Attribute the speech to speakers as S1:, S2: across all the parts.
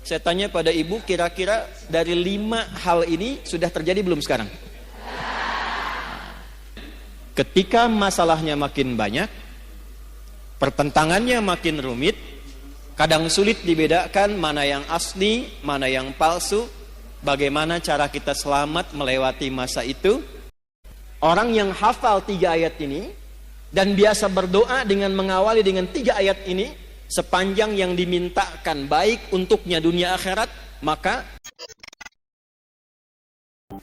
S1: Saya tanya pada ibu, kira-kira dari 5 hal ini sudah terjadi belum sekarang? Ketika masalahnya makin banyak, pertentangannya makin rumit, kadang sulit dibedakan mana yang asli, mana yang palsu, bagaimana cara kita selamat melewati masa itu. Orang yang hafal 3 ayat ini dan biasa berdoa dengan mengawali dengan 3 ayat ini, sepanjang yang dimintakan baik untuknya dunia akhirat, maka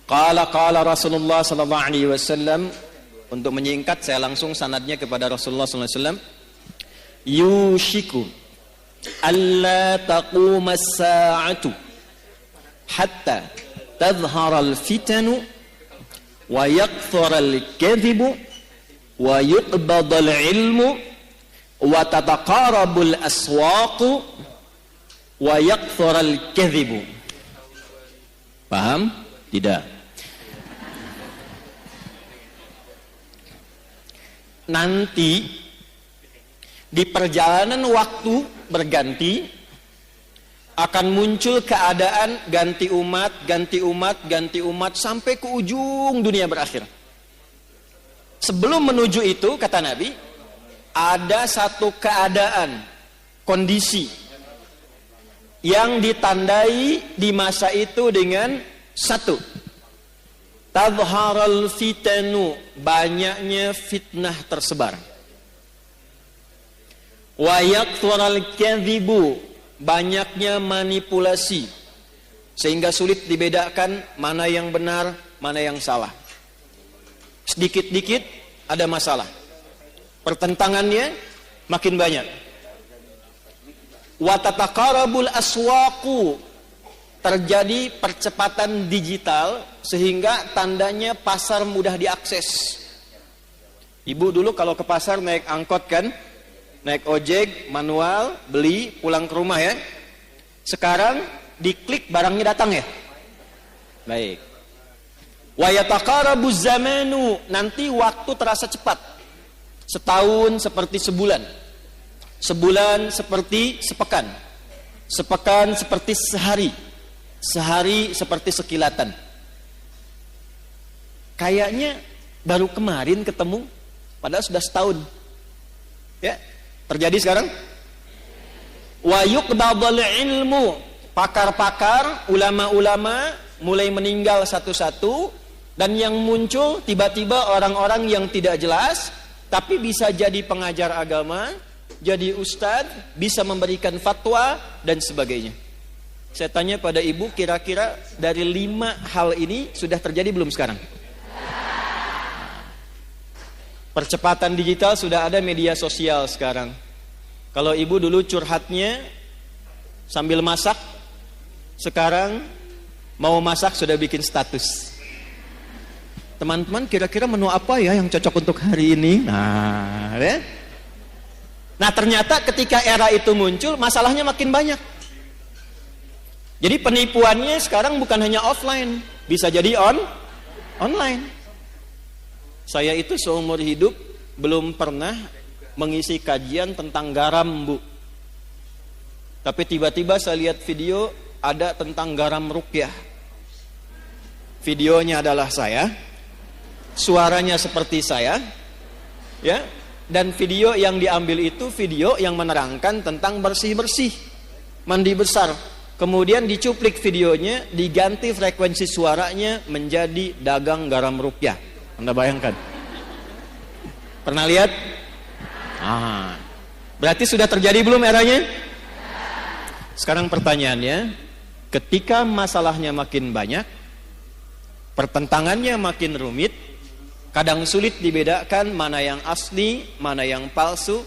S1: qala Rasulullah sallallahu alaihi wasallam. Untuk menyingkat, saya langsung sanadnya kepada Rasulullah sallallahu alaihi wasallam. Yushiku alla taquma as-sa'atu hatta tadhhara al-fitanu wa yakthura al-kadhibu wa yuqbada al-ilmu wa tataqarabul aswaqu wa yakthurul kadhibu. Paham? Tidak. Nanti di perjalanan waktu berganti akan muncul keadaan ganti umat sampai ke ujung dunia berakhir. Sebelum menuju itu, kata Nabi, ada satu keadaan, kondisi yang ditandai di masa itu dengan 1, tadharal fitanu, banyaknya fitnah tersebar. Wa yakthural kadhibu, banyaknya manipulasi, sehingga sulit dibedakan mana yang benar, mana yang salah. Sedikit-dikit ada masalah, pertentangannya makin banyak. Wa tataqarabul aswaqu, terjadi percepatan digital sehingga tandanya pasar mudah diakses. Ibu dulu kalau ke pasar naik angkot kan, naik ojek manual, beli pulang ke rumah ya. Sekarang diklik barangnya datang ya. Baik. Wa yataqarabuz zamanu, nanti waktu terasa cepat. Setahun seperti sebulan, sebulan seperti sepekan, sepekan seperti sehari, sehari seperti sekilatan. Kayaknya baru kemarin ketemu, padahal sudah setahun. Ya, terjadi sekarang. Wa yuqbadul ilmu, pakar-pakar, ulama-ulama mulai meninggal satu-satu, dan yang muncul tiba-tiba orang-orang yang tidak jelas, tapi bisa jadi pengajar agama, jadi ustadz, bisa memberikan fatwa dan sebagainya. Saya tanya pada ibu, kira-kira dari 5 hal ini sudah terjadi belum sekarang? Percepatan digital, sudah ada media sosial sekarang. Kalau ibu dulu curhatnya sambil masak, sekarang mau masak sudah bikin status. Teman-teman, kira-kira menu apa ya yang cocok untuk hari ini? Nah, ya? Nah, ternyata ketika era itu muncul, masalahnya makin banyak. Jadi penipuannya sekarang bukan hanya offline, bisa jadi online. Saya itu seumur hidup belum pernah mengisi kajian tentang garam, Bu. Tapi tiba-tiba saya lihat video ada tentang garam ruqyah. Videonya adalah saya, suaranya seperti saya, ya. Dan video yang diambil itu video yang menerangkan tentang bersih-bersih, mandi besar. Kemudian dicuplik videonya, diganti frekuensi suaranya menjadi dagang garam ruqyah. Anda bayangkan? Pernah lihat? Berarti sudah terjadi belum eranya? Sekarang pertanyaannya, ketika masalahnya makin banyak, pertentangannya makin rumit, kadang sulit dibedakan mana yang asli, mana yang palsu,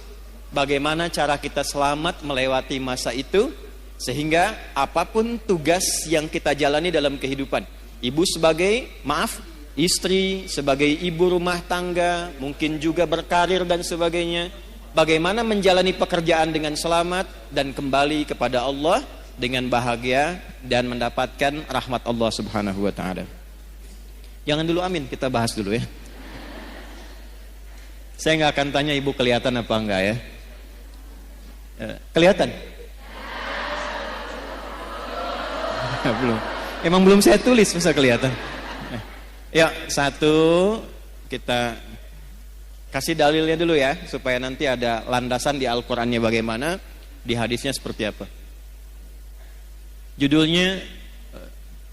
S1: bagaimana cara kita selamat melewati masa itu, sehingga apapun tugas yang kita jalani dalam kehidupan, ibu sebagai istri, sebagai ibu rumah tangga, mungkin juga berkarir dan sebagainya, bagaimana menjalani pekerjaan dengan selamat dan kembali kepada Allah dengan bahagia dan mendapatkan rahmat Allah Subhanahu wa taala. Jangan dulu amin, kita bahas dulu ya. Saya nggak akan tanya ibu kelihatan apa enggak ya. Kelihatan? Belum. Emang belum saya tulis, bisa kelihatan. Ya, satu, kita kasih dalilnya dulu ya, supaya nanti ada landasan di Al-Qur'annya bagaimana, di hadisnya seperti apa. Judulnya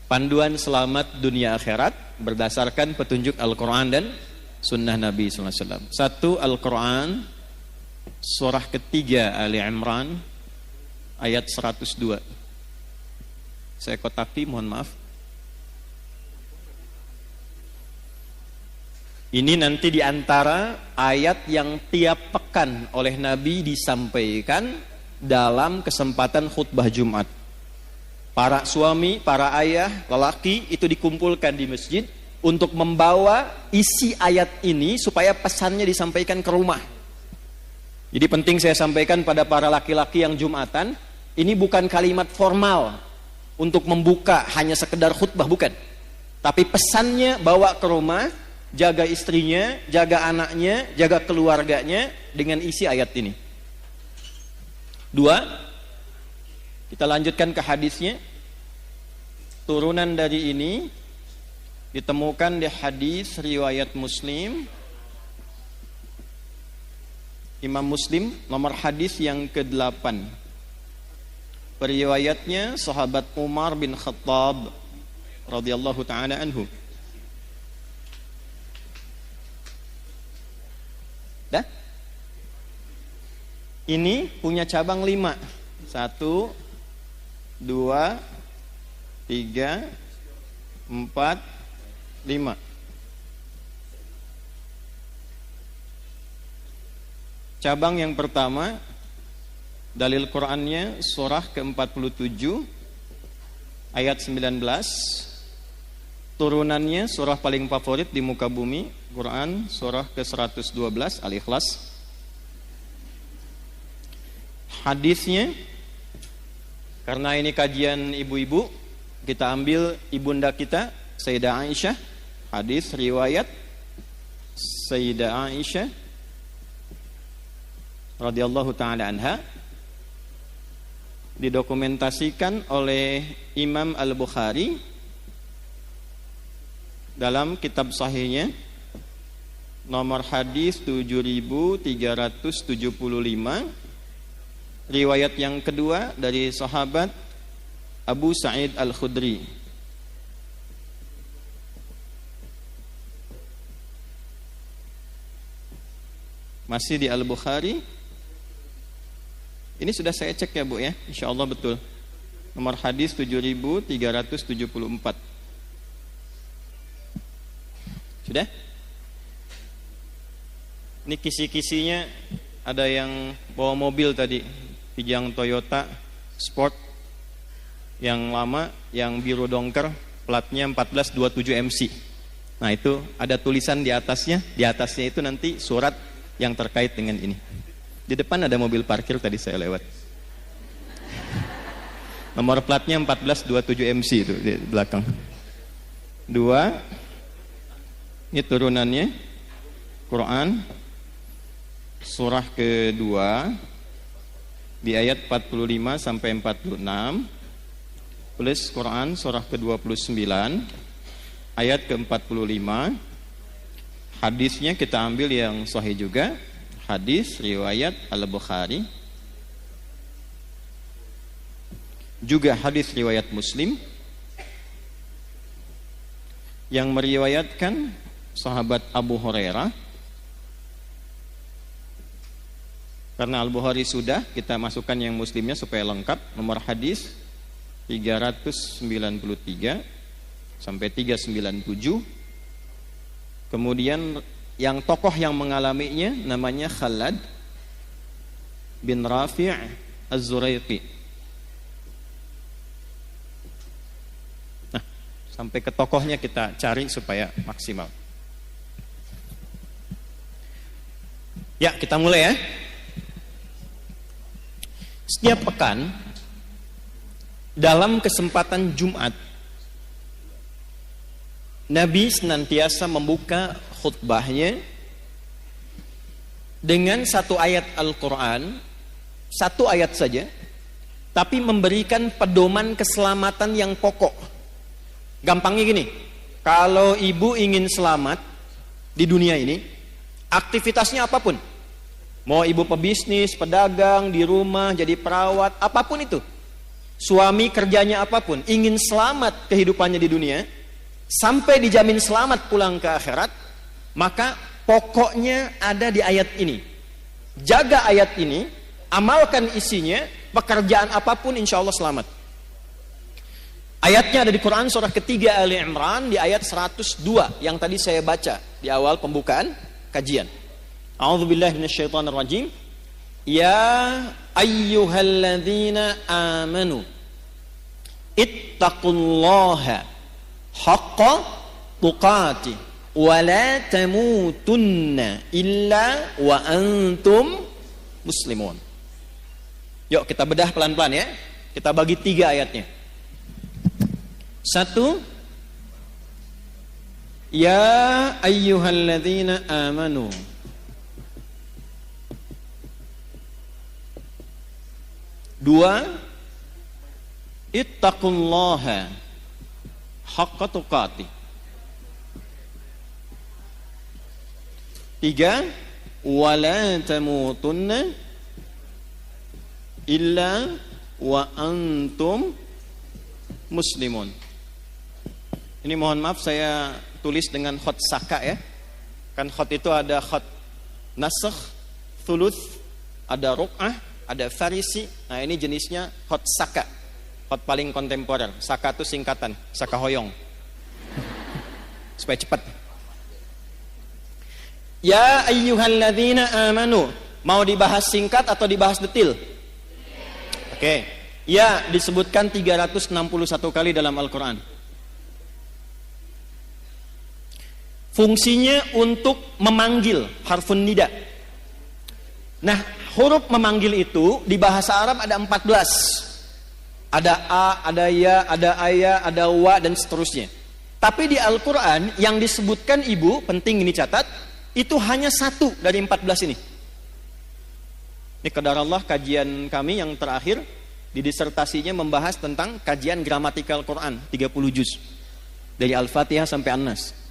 S1: Panduan Selamat Dunia Akhirat berdasarkan petunjuk Al-Qur'an dan Sunnah Nabi SAW. Satu, Al-Qur'an surah ketiga Ali Imran ayat 102. Saya kotaki, mohon maaf. Ini nanti diantara ayat yang tiap pekan oleh Nabi disampaikan dalam kesempatan khutbah Jumat. Para suami, para ayah, lelaki itu dikumpulkan di masjid untuk membawa isi ayat ini supaya pesannya disampaikan ke rumah. Jadi penting saya sampaikan pada para laki-laki yang Jumatan, ini bukan kalimat formal untuk membuka hanya sekedar khutbah, bukan. Tapi pesannya bawa ke rumah, jaga istrinya, jaga anaknya, jaga keluarganya dengan isi ayat ini. Dua, kita lanjutkan ke hadisnya. Turunan dari ini ditemukan di hadis riwayat Muslim. Imam Muslim nomor hadis yang ke-8. Periwayatnya sahabat Umar bin Khattab radhiyallahu taala anhu. Dah? Ini punya cabang 5. 1 2 3 4 5. Cabang yang pertama, dalil Qur'annya surah ke-47 ayat 19. Turunannya surah paling favorit di muka bumi, Quran surah ke-112 Al-Ikhlas. Hadisnya, karena ini kajian ibu-ibu, kita ambil ibunda kita Sayyidah Aisyah. Hadis riwayat Sayyidah Aisyah radhiyallahu taala anha, didokumentasikan oleh Imam Al-Bukhari dalam kitab sahihnya nomor hadis 7375. Riwayat yang kedua dari sahabat Abu Sa'id Al-Khudri. Masih di Al-Bukhari. Ini sudah saya cek ya Bu ya, insyaallah betul. Nomor hadis 7374. Sudah? Ini kisi-kisinya ada yang bawa mobil tadi, Kijang Toyota Sport yang lama, yang biru dongker, platnya 1427 MC. Nah itu ada tulisan di atasnya. Di atasnya itu nanti surat yang terkait dengan ini. Di depan ada mobil parkir tadi saya lewat. Nomor platnya 1427 MC itu di belakang. 2. Ini turunannya Quran surah kedua di ayat 45 sampai 46 plus Quran surah ke-29 ayat ke-45. Hadisnya kita ambil yang sahih juga, hadis riwayat Al-Bukhari, juga hadis riwayat Muslim yang meriwayatkan sahabat Abu Hurairah. Karena Al-Bukhari sudah, kita masukkan yang Muslimnya supaya lengkap. Nomor hadis 393 sampai 397. Kemudian yang tokoh yang mengalaminya namanya Khalad bin Rafi' Az-Zuraiqi. Nah, sampai ke tokohnya kita cari supaya maksimal. Ya, kita mulai ya. Setiap pekan dalam kesempatan Jumat, Nabi senantiasa membuka khutbahnya dengan satu ayat Al-Quran, satu ayat saja, tapi memberikan pedoman keselamatan yang pokok. Gampangnya gini, kalau ibu ingin selamat di dunia ini, aktivitasnya apapun, mau ibu pebisnis, pedagang, di rumah, jadi perawat, apapun itu, suami kerjanya apapun, ingin selamat kehidupannya di dunia, sampai dijamin selamat pulang ke akhirat, maka pokoknya ada di ayat ini. Jaga ayat ini, amalkan isinya, pekerjaan apapun insya Allah selamat. Ayatnya ada di Quran surah ketiga Ali Imran di ayat 102 yang tadi saya baca di awal pembukaan kajian. A'udzubillahi minasyaitonirrajim. Ya ayyuhalladzina amanu ittaqullaha haqqa tuqatih wa la tamutunna illa wa antum muslimun. Yuk kita bedah pelan-pelan ya. Kita bagi 3 ayatnya. 1, ya ayyuhalladzina amanu. 2, ittaqullaha haqqa tuqatih. 3, wala tamutunna illa wa antum muslimun. Ini mohon maaf saya tulis dengan khot saka ya. Kan khot itu ada khot nasakh, thuluth, ada ruk'ah, ada farisi. Nah ini jenisnya khot saka, khot paling kontemporer. Saka itu singkatan, saka hoyong, supaya cepat. Ya ayyuhalladzina amanu. Mau dibahas singkat atau dibahas detil? Oke. Ya disebutkan 361 kali dalam Al-Quran. Fungsinya untuk memanggil, harfun nida. Nah, huruf memanggil itu di bahasa Arab ada 14. Ada a, ada ya, ada aya, ada wa, dan seterusnya. Tapi di Al-Quran yang disebutkan ibu, penting ini catat, itu hanya 1 dari 14 ini. Ini qadarallah kajian kami yang terakhir di disertasinya membahas tentang kajian gramatikal Quran 30 juz dari Al-Fatihah sampai An-Nas.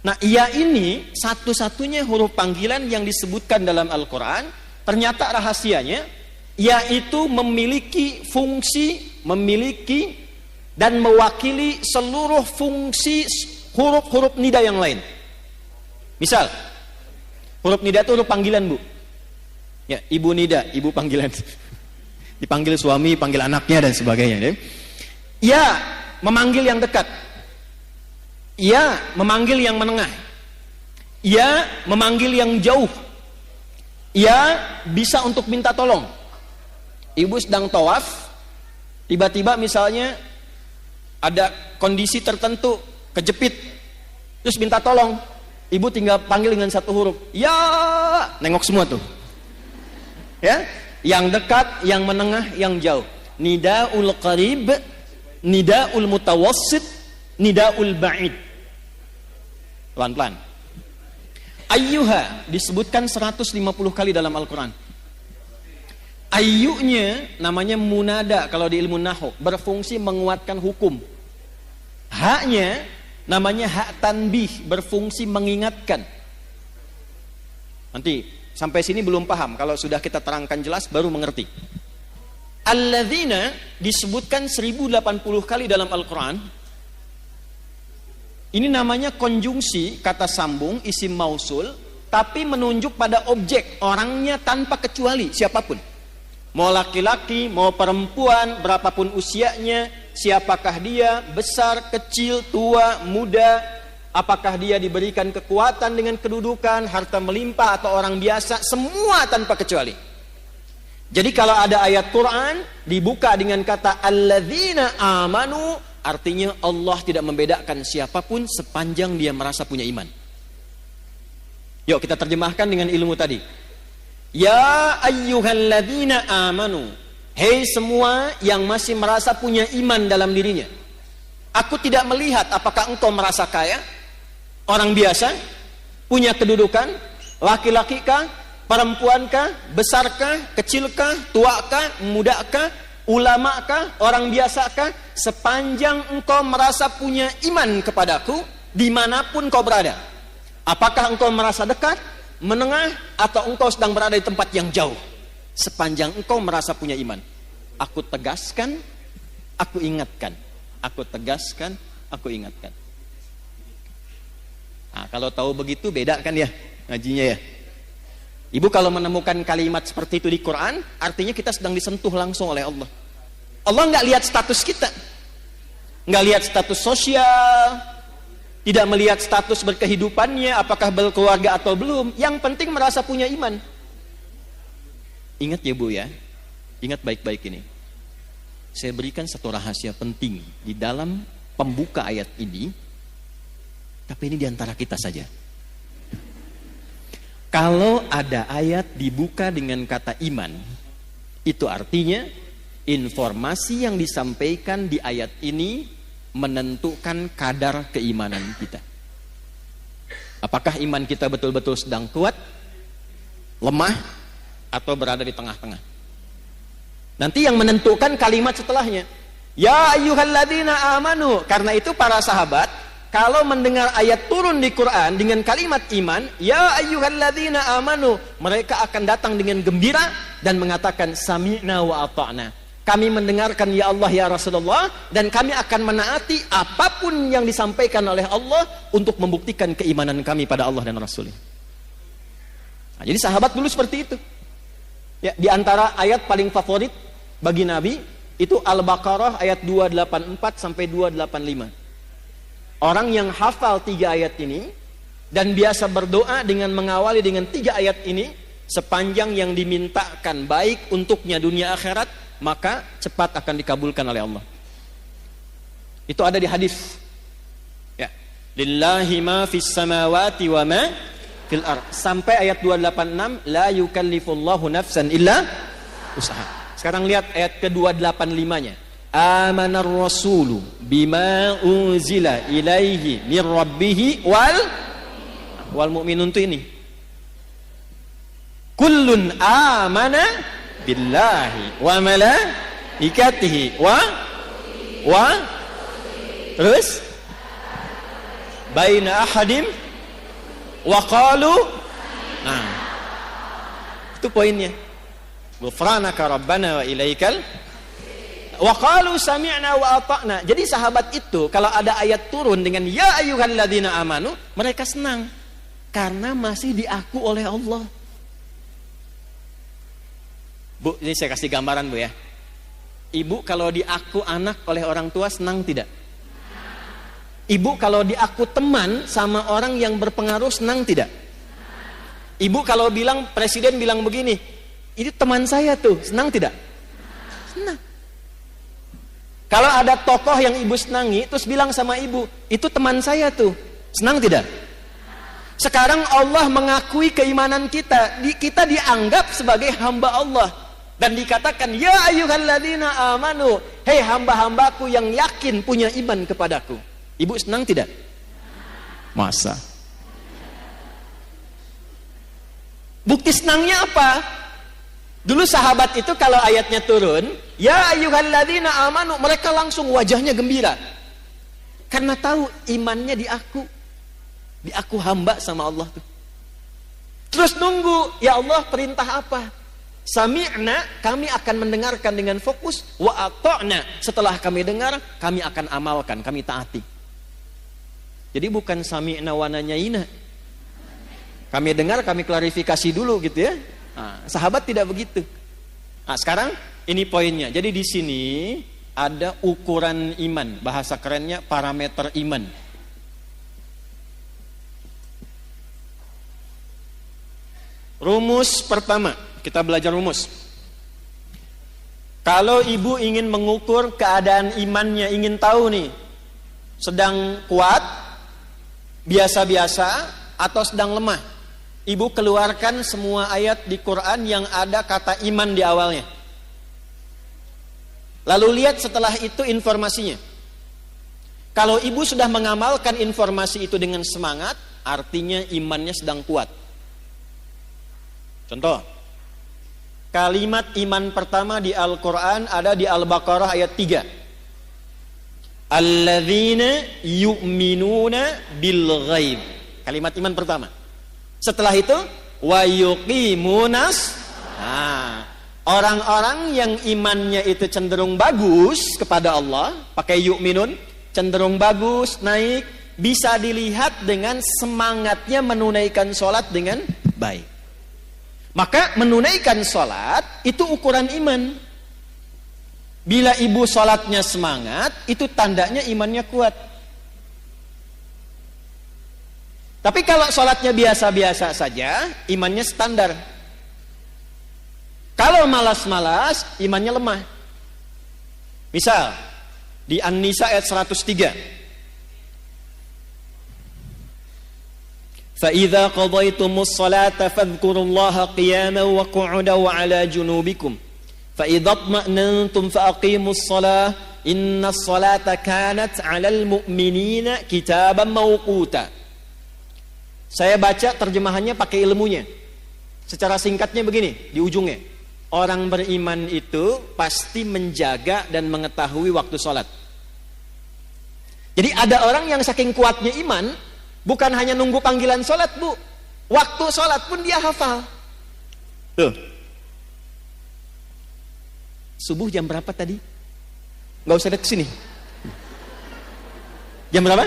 S1: Nah, ya ini satu-satunya huruf panggilan yang disebutkan dalam Al-Quran. Ternyata rahasianya, yaitu memiliki fungsi, memiliki dan mewakili seluruh fungsi huruf-huruf nida yang lain. Misal, huruf nida itu huruf panggilan, Bu. Ya, ibu nida, ibu panggilan. Dipanggil suami, panggil anaknya dan sebagainya. Ya, memanggil yang dekat. Ya, memanggil yang menengah. Ya, memanggil yang jauh. Ya, bisa untuk minta tolong. Ibu sedang tawaf, tiba-tiba misalnya ada kondisi tertentu, kejepit, terus minta tolong. Ibu tinggal panggil dengan 1 huruf. Ya, nengok semua tuh. Ya, yang dekat, yang menengah, yang jauh. Nidaul qarib, nidaul mutawassit, nidaul ba'id. Pelan-pelan. Ayyuha disebutkan 150 kali dalam Al-Quran. Ayyunya namanya munada kalau di ilmu nahwu, berfungsi menguatkan hukum. Haknya namanya hak tanbih, berfungsi mengingatkan. Nanti sampai sini belum paham, kalau sudah kita terangkan jelas baru mengerti. Alladzina disebutkan 1080 kali dalam Al-Quran. Ini namanya konjungsi, kata sambung, isim mausul, tapi menunjuk pada objek, orangnya tanpa kecuali, siapapun. Mau laki-laki, mau perempuan, berapapun usianya, siapakah dia, besar, kecil, tua, muda, apakah dia diberikan kekuatan dengan kedudukan, harta melimpah, atau orang biasa, semua tanpa kecuali. Jadi kalau ada ayat Quran, dibuka dengan kata alladzina amanu, artinya Allah tidak membedakan siapapun sepanjang dia merasa punya iman. Yuk kita terjemahkan dengan ilmu tadi. Ya ayyuhalladzina amanu. Hei semua yang masih merasa punya iman dalam dirinya. Aku tidak melihat apakah engkau merasa kaya, orang biasa, punya kedudukan, laki-laki kah, perempuan kah, besar kah, kecil kah, tua kah, muda kah, Ulamakah? Orang biasakah? Sepanjang engkau merasa punya iman kepadaku, dimanapun kau berada. Apakah engkau merasa dekat, menengah, atau engkau sedang berada di tempat yang jauh. Sepanjang engkau merasa punya iman, aku tegaskan, aku ingatkan. Aku tegaskan, aku ingatkan. Nah, kalau tahu begitu beda kan ya ngajinya ya. Ibu kalau menemukan kalimat seperti itu di Quran, artinya kita sedang disentuh langsung oleh Allah. Allah nggak lihat status kita, nggak lihat status sosial, tidak melihat status berkehidupannya, apakah berkeluarga atau belum. Yang penting merasa punya iman. Ingat ya Bu ya, ingat baik-baik ini. Saya berikan satu rahasia penting di dalam pembuka ayat ini, tapi ini diantara kita saja. Kalau ada ayat dibuka dengan kata iman, itu artinya informasi yang disampaikan di ayat ini menentukan kadar keimanan kita. Apakah iman kita betul-betul sedang kuat, lemah, atau berada di tengah-tengah? Nanti yang menentukan kalimat setelahnya. Ya ayyuhalladzina amanu. Karena itu para sahabat kalau mendengar ayat turun di Quran dengan kalimat iman, ya ayyuhalladzina amanu, mereka akan datang dengan gembira dan mengatakan sami'na wa ata'na. Kami mendengarkan ya Allah ya Rasulullah, dan kami akan menaati apapun yang disampaikan oleh Allah untuk membuktikan keimanan kami pada Allah dan Rasul. Nah, jadi sahabat dulu seperti itu. Ya, di antara ayat paling favorit bagi Nabi itu Al-Baqarah ayat 284 sampai 285. Orang yang hafal 3 ayat ini dan biasa berdoa dengan mengawali dengan 3 ayat ini, sepanjang yang dimintakan baik untuknya dunia akhirat, maka cepat akan dikabulkan oleh Allah. Itu ada di hadis. Ya, lillahi ma fis samawati wa ma fil ard. Sampai ayat 286, la yukallifullahu nafsan illa usaha. Sekarang lihat ayat ke-285-nya. Amanar rasulu bima unzila ilaihi mir rabbihi wal mu'minun itu ini. Kullun amana billahi wa malaikatihi wa terus baina ahadim wa qalu. Nah, itu poinnya. Ghufranaka rabbana wa ilaikal wa qalu sami'na wa ata'na. Jadi sahabat itu kalau ada ayat turun dengan ya ayyuhalladzina amanu, mereka senang karena masih diaku oleh Allah. Bu, ini saya kasih gambaran Bu ya. Ibu kalau diaku anak oleh orang tua senang tidak? Ibu kalau diaku teman sama orang yang berpengaruh senang tidak? Ibu kalau bilang, presiden bilang begini, itu teman saya tuh, senang tidak? Senang. Kalau ada tokoh yang ibu senangi, terus bilang sama ibu, itu teman saya tuh, senang tidak? Sekarang Allah mengakui keimanan kita, kita dianggap sebagai hamba Allah. Dan dikatakan, ya ayyuhalladzina amanu, hei hamba-hambaku yang yakin punya iman kepadaku. Ibu senang tidak? Masa? Bukti senangnya apa? Dulu sahabat itu kalau ayatnya turun, ya ayyuhalladzina amanu, mereka langsung wajahnya gembira. Karena tahu imannya diaku hamba sama Allah tuh. Terus nunggu, ya Allah perintah apa? Sami'na, kami akan mendengarkan dengan fokus, wa ata'na, setelah kami dengar, kami akan amalkan, kami taati. Jadi bukan sami'na wa nanyaina. Kami dengar, kami klarifikasi dulu gitu ya. Nah, sahabat tidak begitu. Nah, sekarang ini poinnya. Jadi di sini ada ukuran iman, bahasa kerennya parameter iman. Rumus pertama, kita belajar rumus. Kalau ibu ingin mengukur keadaan imannya, ingin tahu nih, sedang kuat, biasa-biasa, atau sedang lemah, ibu keluarkan semua ayat di Quran yang ada kata iman di awalnya. Lalu lihat setelah itu informasinya. Kalau ibu sudah mengamalkan informasi itu dengan semangat, artinya imannya sedang kuat. Contoh, Kalimat iman pertama di Al-Quran ada di Al-Baqarah ayat 3. Alladzina yu'minuna bil ghaib. Kalimat iman pertama. Setelah itu wa yuqimunas. Nah, orang-orang yang imannya itu cenderung bagus kepada Allah, pakai yu'minun, cenderung bagus, naik, bisa dilihat dengan semangatnya menunaikan sholat dengan baik. Maka menunaikan sholat itu ukuran iman. Bila ibu sholatnya semangat, itu tandanya imannya kuat. Tapi kalau sholatnya biasa-biasa saja, imannya standar. Kalau malas-malas, imannya lemah. Misal, di An-Nisa ayat 103. فَإِذَا قَضَيْتُمُ الصَّلَاةَ فَاذْكُرُوا اللَّهَ قِيَامًا وَقُعُودًا وَعَلَى جُنُوبِكُمْ فَإِذَا اطْمَأْنَنْتُمْ فَأَقِيمُوا الصَّلَاةَ إِنَّ الصَّلَاةَ كَانَتْ عَلَى الْمُؤْمِنِينَ كِتَابًا مَوْقُوتًا. Saya baca terjemahannya pakai ilmunya. Secara singkatnya begini, di ujungnya. Orang beriman itu pasti menjaga dan mengetahui waktu sholat. Jadi ada orang yang saking kuatnya iman, bukan hanya nunggu panggilan sholat, Bu. Waktu sholat pun dia hafal. Tuh. Subuh jam berapa tadi? Gak usah deket sini. Jam berapa?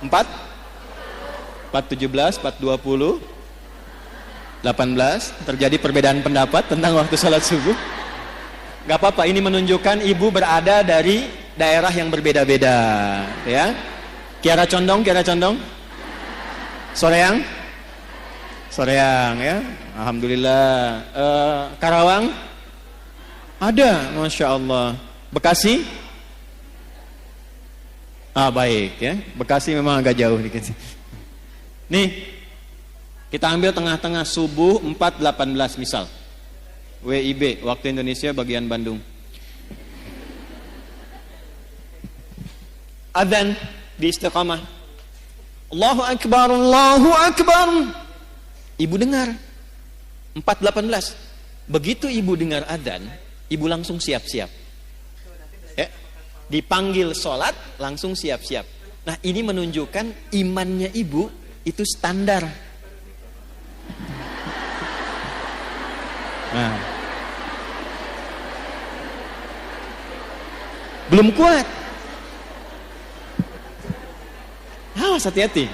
S1: 4? 4.17, 4.20, 18. Terjadi perbedaan pendapat tentang waktu sholat subuh. Gak apa-apa, ini menunjukkan ibu berada dari daerah yang berbeda-beda, ya. Kiara Condong. Soreang ya. Alhamdulillah. Karawang ada, Masya Allah. Bekasi? Baik ya. Bekasi memang agak jauh dikit. Nih, kita ambil tengah-tengah subuh 4.18 misal. WIB, waktu Indonesia bagian Bandung. Adzan di Istiqamah. Allahu Akbar, Allahu Akbar. Ibu dengar 4.18. Begitu ibu dengar adzan, ibu langsung siap-siap. Dipanggil sholat, langsung siap-siap. Nah, ini menunjukkan imannya ibu itu standar. Nah, belum kuat. Awas, hati-hati.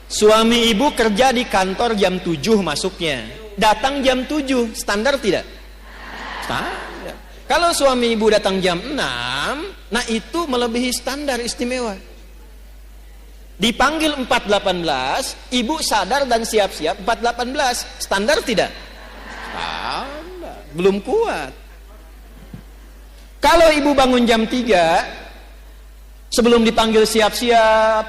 S1: Suami ibu kerja di kantor jam 7 masuknya, datang jam 7, standar tidak? Standar. Kalau suami ibu datang jam 6, nah itu melebihi standar istimewa. Dipanggil 4.18, ibu sadar dan siap-siap 4.18, standar tidak? Standar, belum kuat. Kalau ibu bangun jam 3, sebelum dipanggil siap-siap,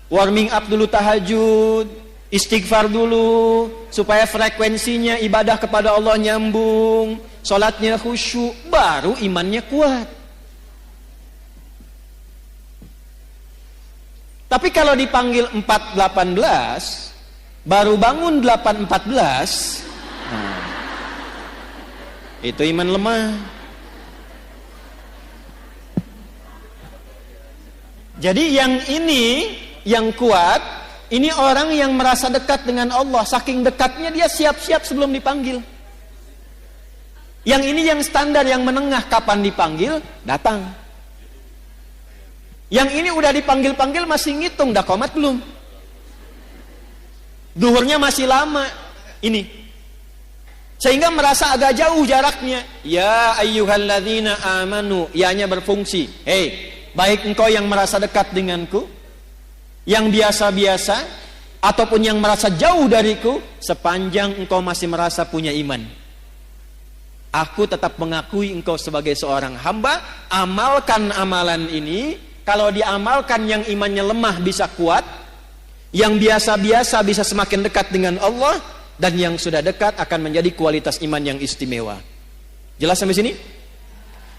S1: warming up dulu tahajud, istighfar dulu, supaya frekuensinya ibadah kepada Allah nyambung, sholatnya khusyuk, baru imannya kuat. Tapi kalau dipanggil 4.18, baru bangun 8.14, nah, itu iman lemah. Jadi yang ini, yang kuat, ini orang yang merasa dekat dengan Allah. Saking dekatnya dia siap-siap sebelum dipanggil. Yang ini yang standar, yang menengah, kapan dipanggil, datang. Yang ini udah dipanggil-panggil masih ngitung, dah qomat belum? Duhurnya masih lama. Ini. Sehingga merasa agak jauh jaraknya. Ya ayyuhalladzina amanu, ya-nya berfungsi. Hei, baik engkau yang merasa dekat denganku, yang biasa-biasa, ataupun yang merasa jauh dariku, sepanjang engkau masih merasa punya iman, aku tetap mengakui engkau sebagai seorang hamba. Amalkan amalan ini. Kalau diamalkan, yang imannya lemah bisa kuat, yang biasa-biasa bisa semakin dekat dengan Allah, dan yang sudah dekat akan menjadi kualitas iman yang istimewa. Jelas sampai sini?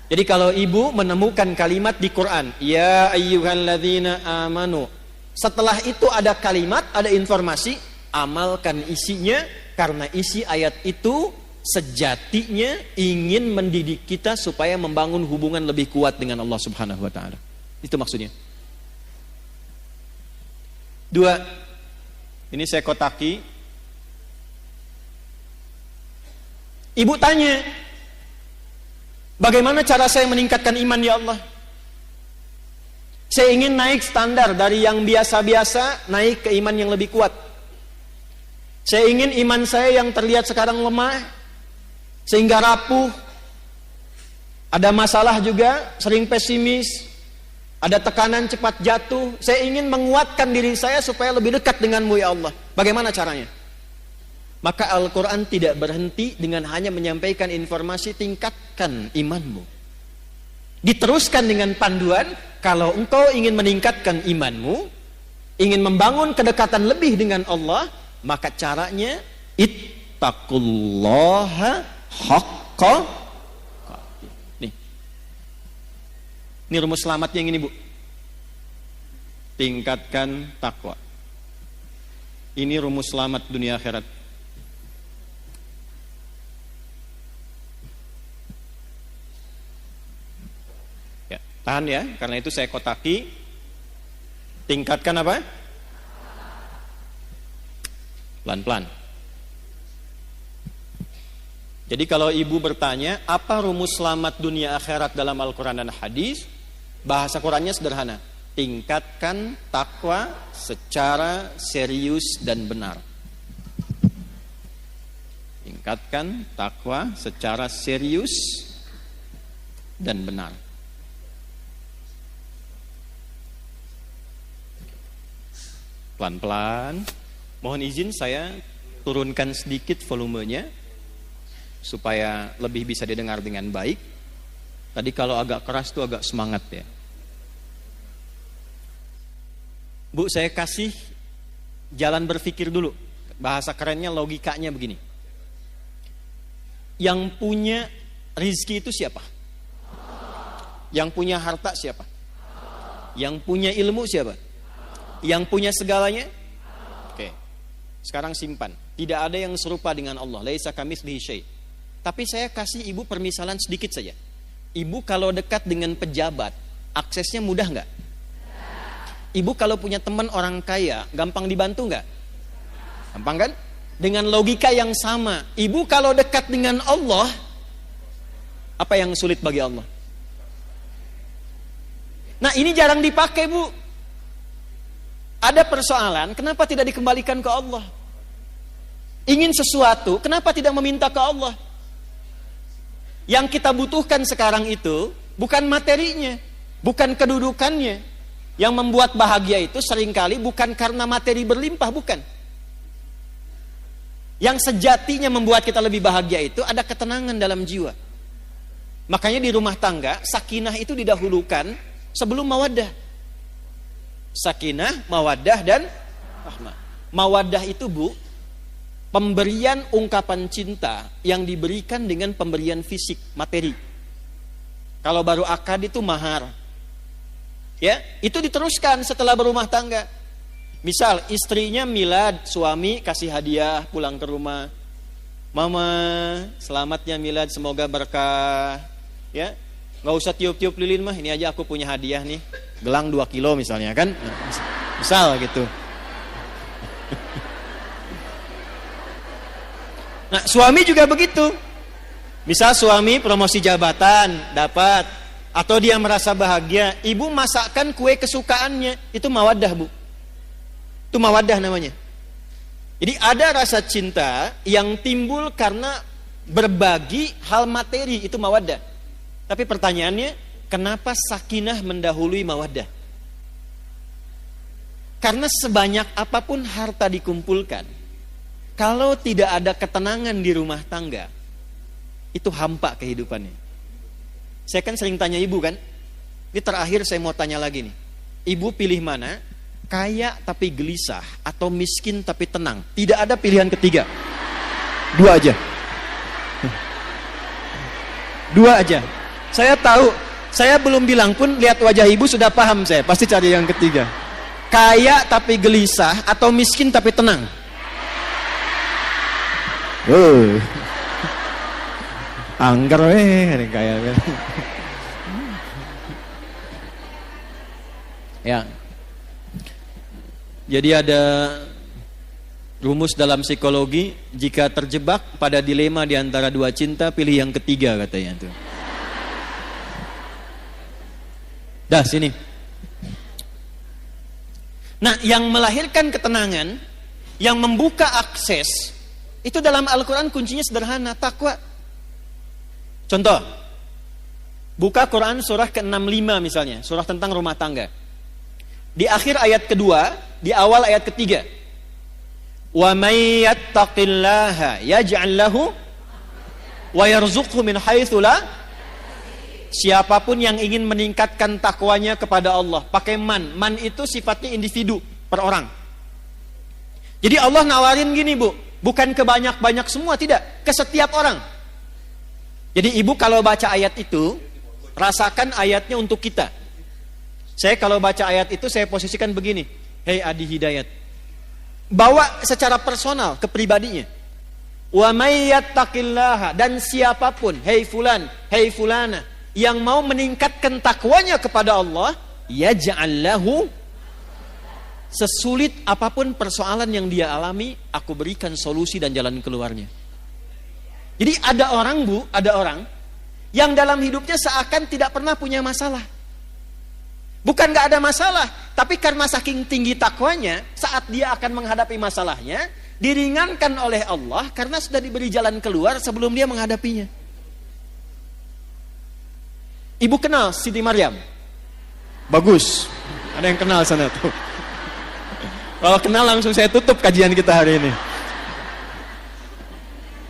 S1: Jadi kalau ibu menemukan kalimat di Quran, ya ayyuhalladzina amanu, setelah itu ada kalimat, ada informasi, amalkan isinya, Karena isi ayat itu sejatinya ingin mendidik kita supaya membangun hubungan lebih kuat dengan Allah Subhanahu wa taala. Itu maksudnya. 2. Ini saya kotaki. Ibu tanya, bagaimana cara saya meningkatkan iman ya Allah? Saya ingin naik standar dari yang biasa-biasa, naik ke iman yang lebih kuat. Saya ingin iman saya yang terlihat sekarang lemah, sehingga rapuh, ada masalah juga, sering pesimis, ada tekanan cepat jatuh. Saya ingin menguatkan diri saya supaya lebih dekat denganmu ya Allah. Bagaimana caranya? Maka Al-Quran tidak berhenti dengan hanya menyampaikan informasi tingkatkan imanmu. Diteruskan dengan panduan, kalau engkau ingin meningkatkan imanmu, ingin membangun kedekatan lebih dengan Allah, maka caranya ittaqullaha haqqa. Nih. Ini rumus selamatnya yang ini, Bu. Tingkatkan takwa. Ini rumus selamat dunia akhirat. Tahan ya, karena itu saya kotaki. Tingkatkan apa? Pelan-pelan. Jadi kalau ibu bertanya, apa rumus selamat dunia akhirat dalam Al-Quran dan hadis? Bahasa Qurannya sederhana. Tingkatkan takwa secara serius dan benar. Tingkatkan takwa secara serius dan benar. Pelan-pelan. Mohon izin saya turunkan sedikit volumenya supaya lebih bisa didengar dengan baik. Tadi kalau agak keras tuh agak semangat ya. Bu, saya kasih jalan berpikir dulu. Bahasa kerennya, logikanya begini. Yang punya rizki itu siapa? Yang punya harta siapa? Yang punya ilmu siapa? Yang punya segalanya? Oke. Sekarang simpan. Tidak ada yang serupa dengan Allah. Laisa kamitslihi syai'. Tapi saya kasih ibu permisalan sedikit saja. Ibu kalau dekat dengan pejabat, aksesnya mudah nggak? Ibu kalau punya teman orang kaya, gampang dibantu nggak? Gampang kan? Dengan logika yang sama, ibu kalau dekat dengan Allah, apa yang sulit bagi Allah? Nah, ini jarang dipakai, Bu. Ada persoalan, kenapa tidak dikembalikan ke Allah? Ingin sesuatu, kenapa tidak meminta ke Allah? Yang kita butuhkan sekarang itu bukan materinya, bukan kedudukannya. Yang membuat bahagia itu seringkali bukan karena materi berlimpah, bukan. Yang sejatinya membuat kita lebih bahagia itu ada ketenangan dalam jiwa. Makanya di rumah tangga, sakinah itu didahulukan sebelum mawaddah. Sakinah, mawaddah, dan rahmah. Mawaddah itu, Bu, pemberian ungkapan cinta yang diberikan dengan pemberian fisik, materi. Kalau baru akad itu mahar. Ya, itu diteruskan setelah berumah tangga. Misal istrinya milad, suami kasih hadiah pulang ke rumah. Mama, selamatnya milad, semoga berkah. Ya, nggak usah tiup-tiup lilin mah, ini aja aku punya hadiah nih. Gelang 2 kilo misalnya kan. Misal gitu. Nah, suami juga begitu. Misal suami promosi jabatan dapat, atau dia merasa bahagia, ibu masakkan kue kesukaannya, itu mawaddah, Bu. Itu mawaddah namanya. Jadi ada rasa cinta yang timbul karena berbagi hal materi, itu mawaddah. Tapi pertanyaannya, kenapa sakinah mendahului mawaddah? Karena sebanyak apapun harta dikumpulkan, kalau tidak ada ketenangan di rumah tangga, itu hampa kehidupannya. Saya kan sering tanya ibu kan. Ini terakhir saya mau tanya lagi nih. Ibu pilih mana? Kaya tapi gelisah atau miskin tapi tenang? Tidak ada pilihan ketiga. 2 aja. 2 aja. Saya tahu, saya belum bilang pun lihat wajah ibu sudah paham saya. Pasti cari yang ketiga. Kaya tapi gelisah atau miskin tapi tenang? Angker kayak ya. Jadi ada rumus dalam psikologi, jika terjebak pada dilema di antara dua cinta, pilih yang ketiga katanya tuh. Dah sini. Nah, yang melahirkan ketenangan, yang membuka akses, itu dalam Al-Quran kuncinya sederhana, takwa. Contoh, buka Quran surah ke-65 misalnya, surah tentang rumah tangga. Di akhir ayat kedua, di awal ayat ketiga. Wa may yattaqillaha yaj'al lahu wa yarzuqhu min haitsu la. Siapapun yang ingin meningkatkan takwanya kepada Allah, pakai man. Man itu sifatnya individu, per orang. Jadi Allah nawarin gini, Bu, bukan ke banyak-banyak semua, tidak, ke setiap orang. Jadi ibu kalau baca ayat itu, rasakan ayatnya untuk kita. Saya kalau baca ayat itu, saya posisikan begini. Hei Adi Hidayat, bawa secara personal ke pribadinya. Wa may yattaqillaha, dan siapapun, hei fulan, hei fulana, yang mau meningkatkan takwanya kepada Allah, yaj'al lahu, sesulit apapun persoalan yang dia alami, aku berikan solusi dan jalan keluarnya. Jadi ada orang, Bu, ada orang yang dalam hidupnya seakan tidak pernah punya masalah. Bukan gak ada masalah, tapi karena saking tinggi takwanya, saat dia akan menghadapi masalahnya, diringankan oleh Allah karena sudah diberi jalan keluar sebelum dia menghadapinya. Ibu kenal Siti Maryam? Bagus. Ada yang kenal sana tuh. Kalau kenal langsung saya tutup kajian kita hari ini.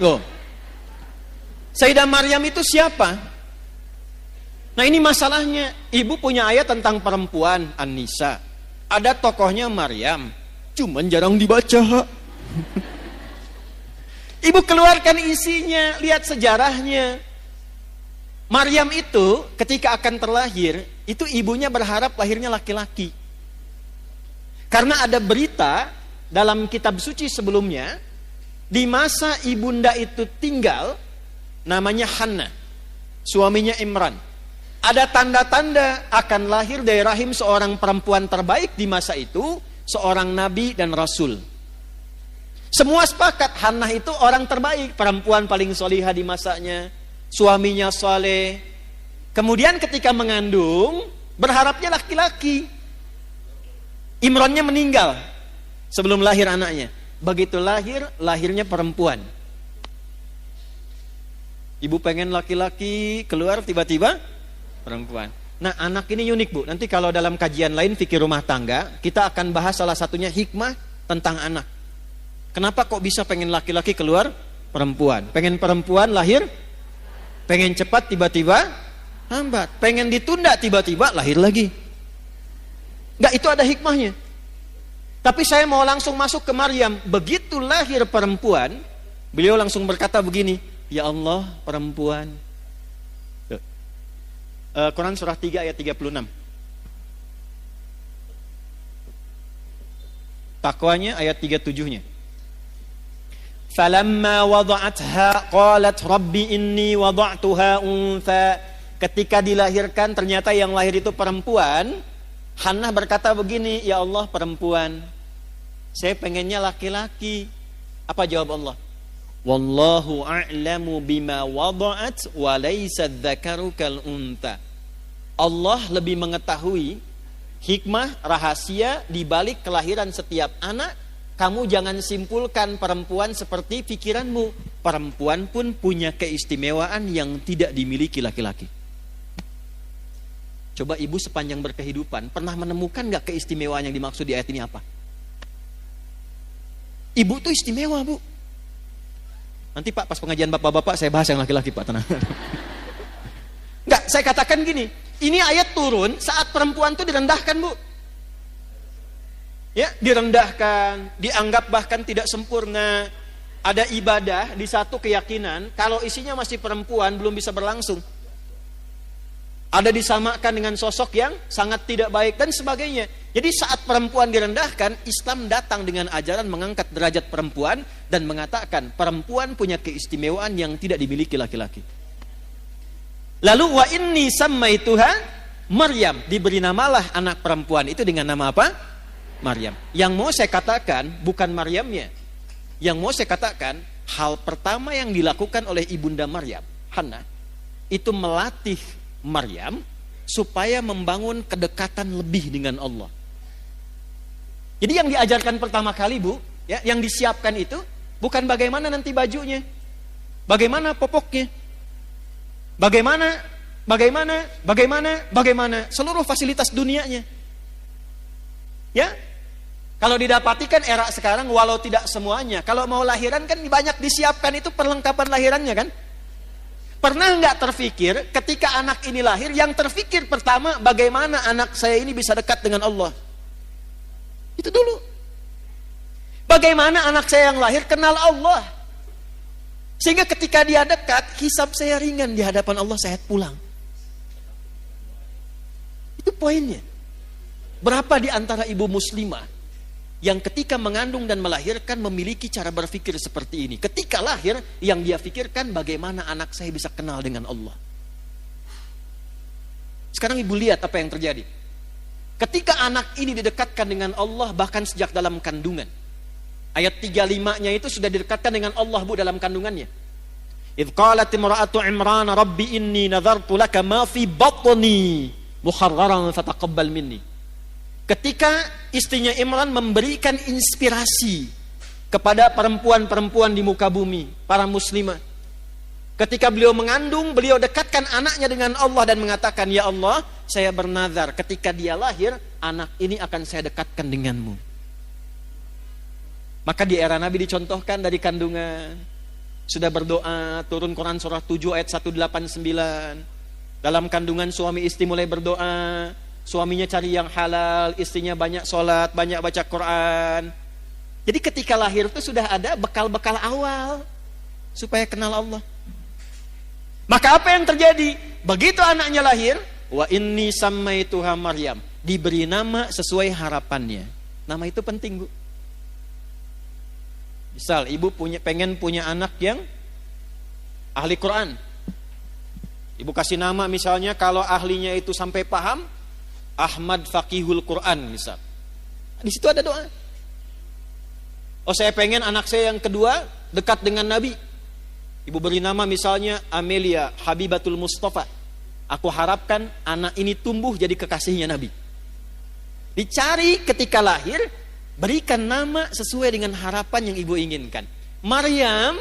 S1: Loh, Sayyidah Maryam itu siapa? Nah ini masalahnya. Ibu punya ayat tentang perempuan, An-Nisa. Ada tokohnya Maryam, cuman jarang dibaca. Ibu keluarkan isinya, lihat sejarahnya. Maryam itu ketika akan terlahir, itu ibunya berharap lahirnya laki-laki. Karena ada berita dalam kitab suci sebelumnya, di masa ibunda itu tinggal, namanya Hannah, suaminya Imran. Ada tanda-tanda akan lahir dari rahim seorang perempuan terbaik di masa itu, seorang nabi dan rasul. Semua sepakat Hannah itu orang terbaik, perempuan paling solihah di masanya, suaminya saleh. Kemudian ketika mengandung, berharapnya laki-laki. Imrannya meninggal sebelum lahir anaknya. Begitu lahir, lahirnya perempuan. Ibu pengen laki-laki, keluar tiba-tiba perempuan. Nah, anak ini unik, Bu. Nanti kalau dalam kajian lain fikih rumah tangga, kita akan bahas salah satunya hikmah tentang anak. Kenapa kok bisa pengen laki-laki keluar perempuan? Pengen perempuan lahir, pengen cepat tiba-tiba lambat, pengen ditunda tiba-tiba lahir lagi. Enggak, itu ada hikmahnya. Tapi saya mau langsung masuk ke Maryam. Begitu lahir perempuan, beliau langsung berkata begini, ya Allah, perempuan. Quran surah 3 ayat 36. Takwanya ayat 37-nya. Falamma wada'atha qalat rabbi inni wada'tuha untha. Ketika dilahirkan ternyata yang lahir itu perempuan, Hannah berkata begini, ya Allah, perempuan. Saya pengennya laki-laki. Apa jawab Allah? Wallahu a'lamu bima wada'at wa laysa dzakaru kal untha. Allah lebih mengetahui hikmah, rahasia di balik kelahiran setiap anak. Kamu jangan simpulkan perempuan seperti pikiranmu. Perempuan pun punya keistimewaan yang tidak dimiliki laki-laki. Coba ibu sepanjang berkehidupan pernah menemukan gak keistimewaan yang dimaksud di ayat ini apa? Ibu tuh istimewa, Bu. Nanti Pak, pas pengajian bapak-bapak saya bahas yang laki-laki, Pak, tenang. Enggak, saya katakan gini, ini ayat turun saat perempuan tuh direndahkan, Bu. Ya, direndahkan, dianggap bahkan tidak sempurna. Ada ibadah di satu keyakinan, kalau isinya masih perempuan belum bisa berlangsung. ada disamakan dengan sosok yang sangat tidak baik dan sebagainya. Jadi saat perempuan direndahkan, Islam datang dengan ajaran mengangkat derajat perempuan dan mengatakan perempuan punya keistimewaan yang tidak dimiliki laki-laki. Lalu wa inni sammaituha Maryam, diberi namalah anak perempuan itu dengan nama apa? Maryam. Yang mau saya katakan bukan Maryamnya. Yang mau saya katakan hal pertama yang dilakukan oleh ibunda Maryam, Hannah, itu melatih Maryam supaya membangun kedekatan lebih dengan Allah. Jadi yang diajarkan pertama kali, Bu, ya, yang disiapkan itu bukan bagaimana nanti bajunya, bagaimana popoknya, bagaimana seluruh fasilitas dunianya. Ya, kalau didapati kan era sekarang, walau tidak semuanya, kalau mau lahiran kan banyak disiapkan itu perlengkapan lahirannya kan. Pernah nggak terfikir ketika anak ini lahir, yang terfikir pertama bagaimana anak saya ini bisa dekat dengan Allah? Itu dulu. Bagaimana anak saya yang lahir kenal Allah? Sehingga ketika dia dekat, hisab saya ringan di hadapan Allah, saya pulang. Itu poinnya. Berapa di antara ibu muslimah yang ketika mengandung dan melahirkan memiliki cara berpikir seperti ini? Ketika lahir, yang dia pikirkan bagaimana anak saya bisa kenal dengan Allah. Sekarang ibu lihat apa yang terjadi. Ketika anak ini didekatkan dengan Allah bahkan sejak dalam kandungan. Ayat 35-nya itu sudah didekatkan dengan Allah, Bu, dalam kandungannya. Idh qalat imra'atu Imran rabbi inni nadhartu laka ma fi batni muharraran fataqabbal minni. Ketika istrinya Imran memberikan inspirasi kepada perempuan-perempuan di muka bumi, para muslimah. Ketika beliau mengandung, beliau dekatkan anaknya dengan Allah dan mengatakan, ya Allah, saya bernazar ketika dia lahir, anak ini akan saya dekatkan denganmu. Maka di era Nabi dicontohkan dari kandungan. Sudah berdoa, turun Quran surah 7 ayat 189. Dalam kandungan suami istri mulai berdoa. Suaminya cari yang halal, istrinya banyak sholat, banyak baca Quran. Jadi ketika lahir itu sudah ada bekal-bekal awal supaya kenal Allah. Maka apa yang terjadi? Begitu anaknya lahir, wa inni sammaituha Maryam, diberi nama sesuai harapannya. Nama itu penting, Bu. Misal ibu pengen punya anak yang ahli Quran. Ibu kasih nama misalnya, kalau ahlinya itu sampai paham, Ahmad Faqihul Quran misal. Di situ ada doa. Oh, saya pengen anak saya yang kedua dekat dengan Nabi. Ibu beri nama misalnya Amelia Habibatul Mustafa. Aku harapkan anak ini tumbuh jadi kekasihnya Nabi. Dicari ketika lahir, berikan nama sesuai dengan harapan yang ibu inginkan. Maryam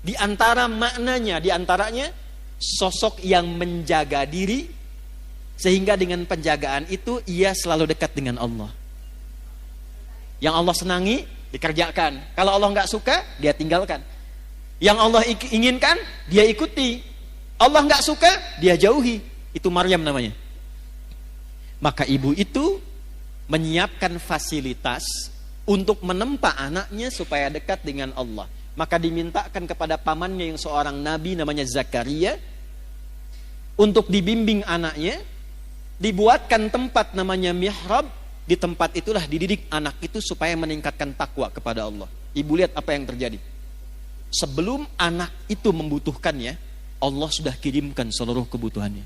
S1: di antara maknanya, di antaranya sosok yang menjaga diri, sehingga dengan penjagaan itu ia selalu dekat dengan Allah. Yang Allah senangi dikerjakan. Kalau Allah nggak suka, dia tinggalkan. Yang Allah inginkan, dia ikuti. Allah nggak suka, dia jauhi. Itu Maryam namanya. Maka ibu itu menyiapkan fasilitas untuk menempa anaknya supaya dekat dengan Allah. Maka dimintakan kepada pamannya yang seorang nabi namanya Zakaria untuk dibimbing anaknya. Dibuatkan tempat namanya mihrab. Di tempat itulah dididik anak itu supaya meningkatkan takwa kepada Allah. Ibu lihat apa yang terjadi. Sebelum anak itu membutuhkannya, Allah sudah kirimkan seluruh kebutuhannya.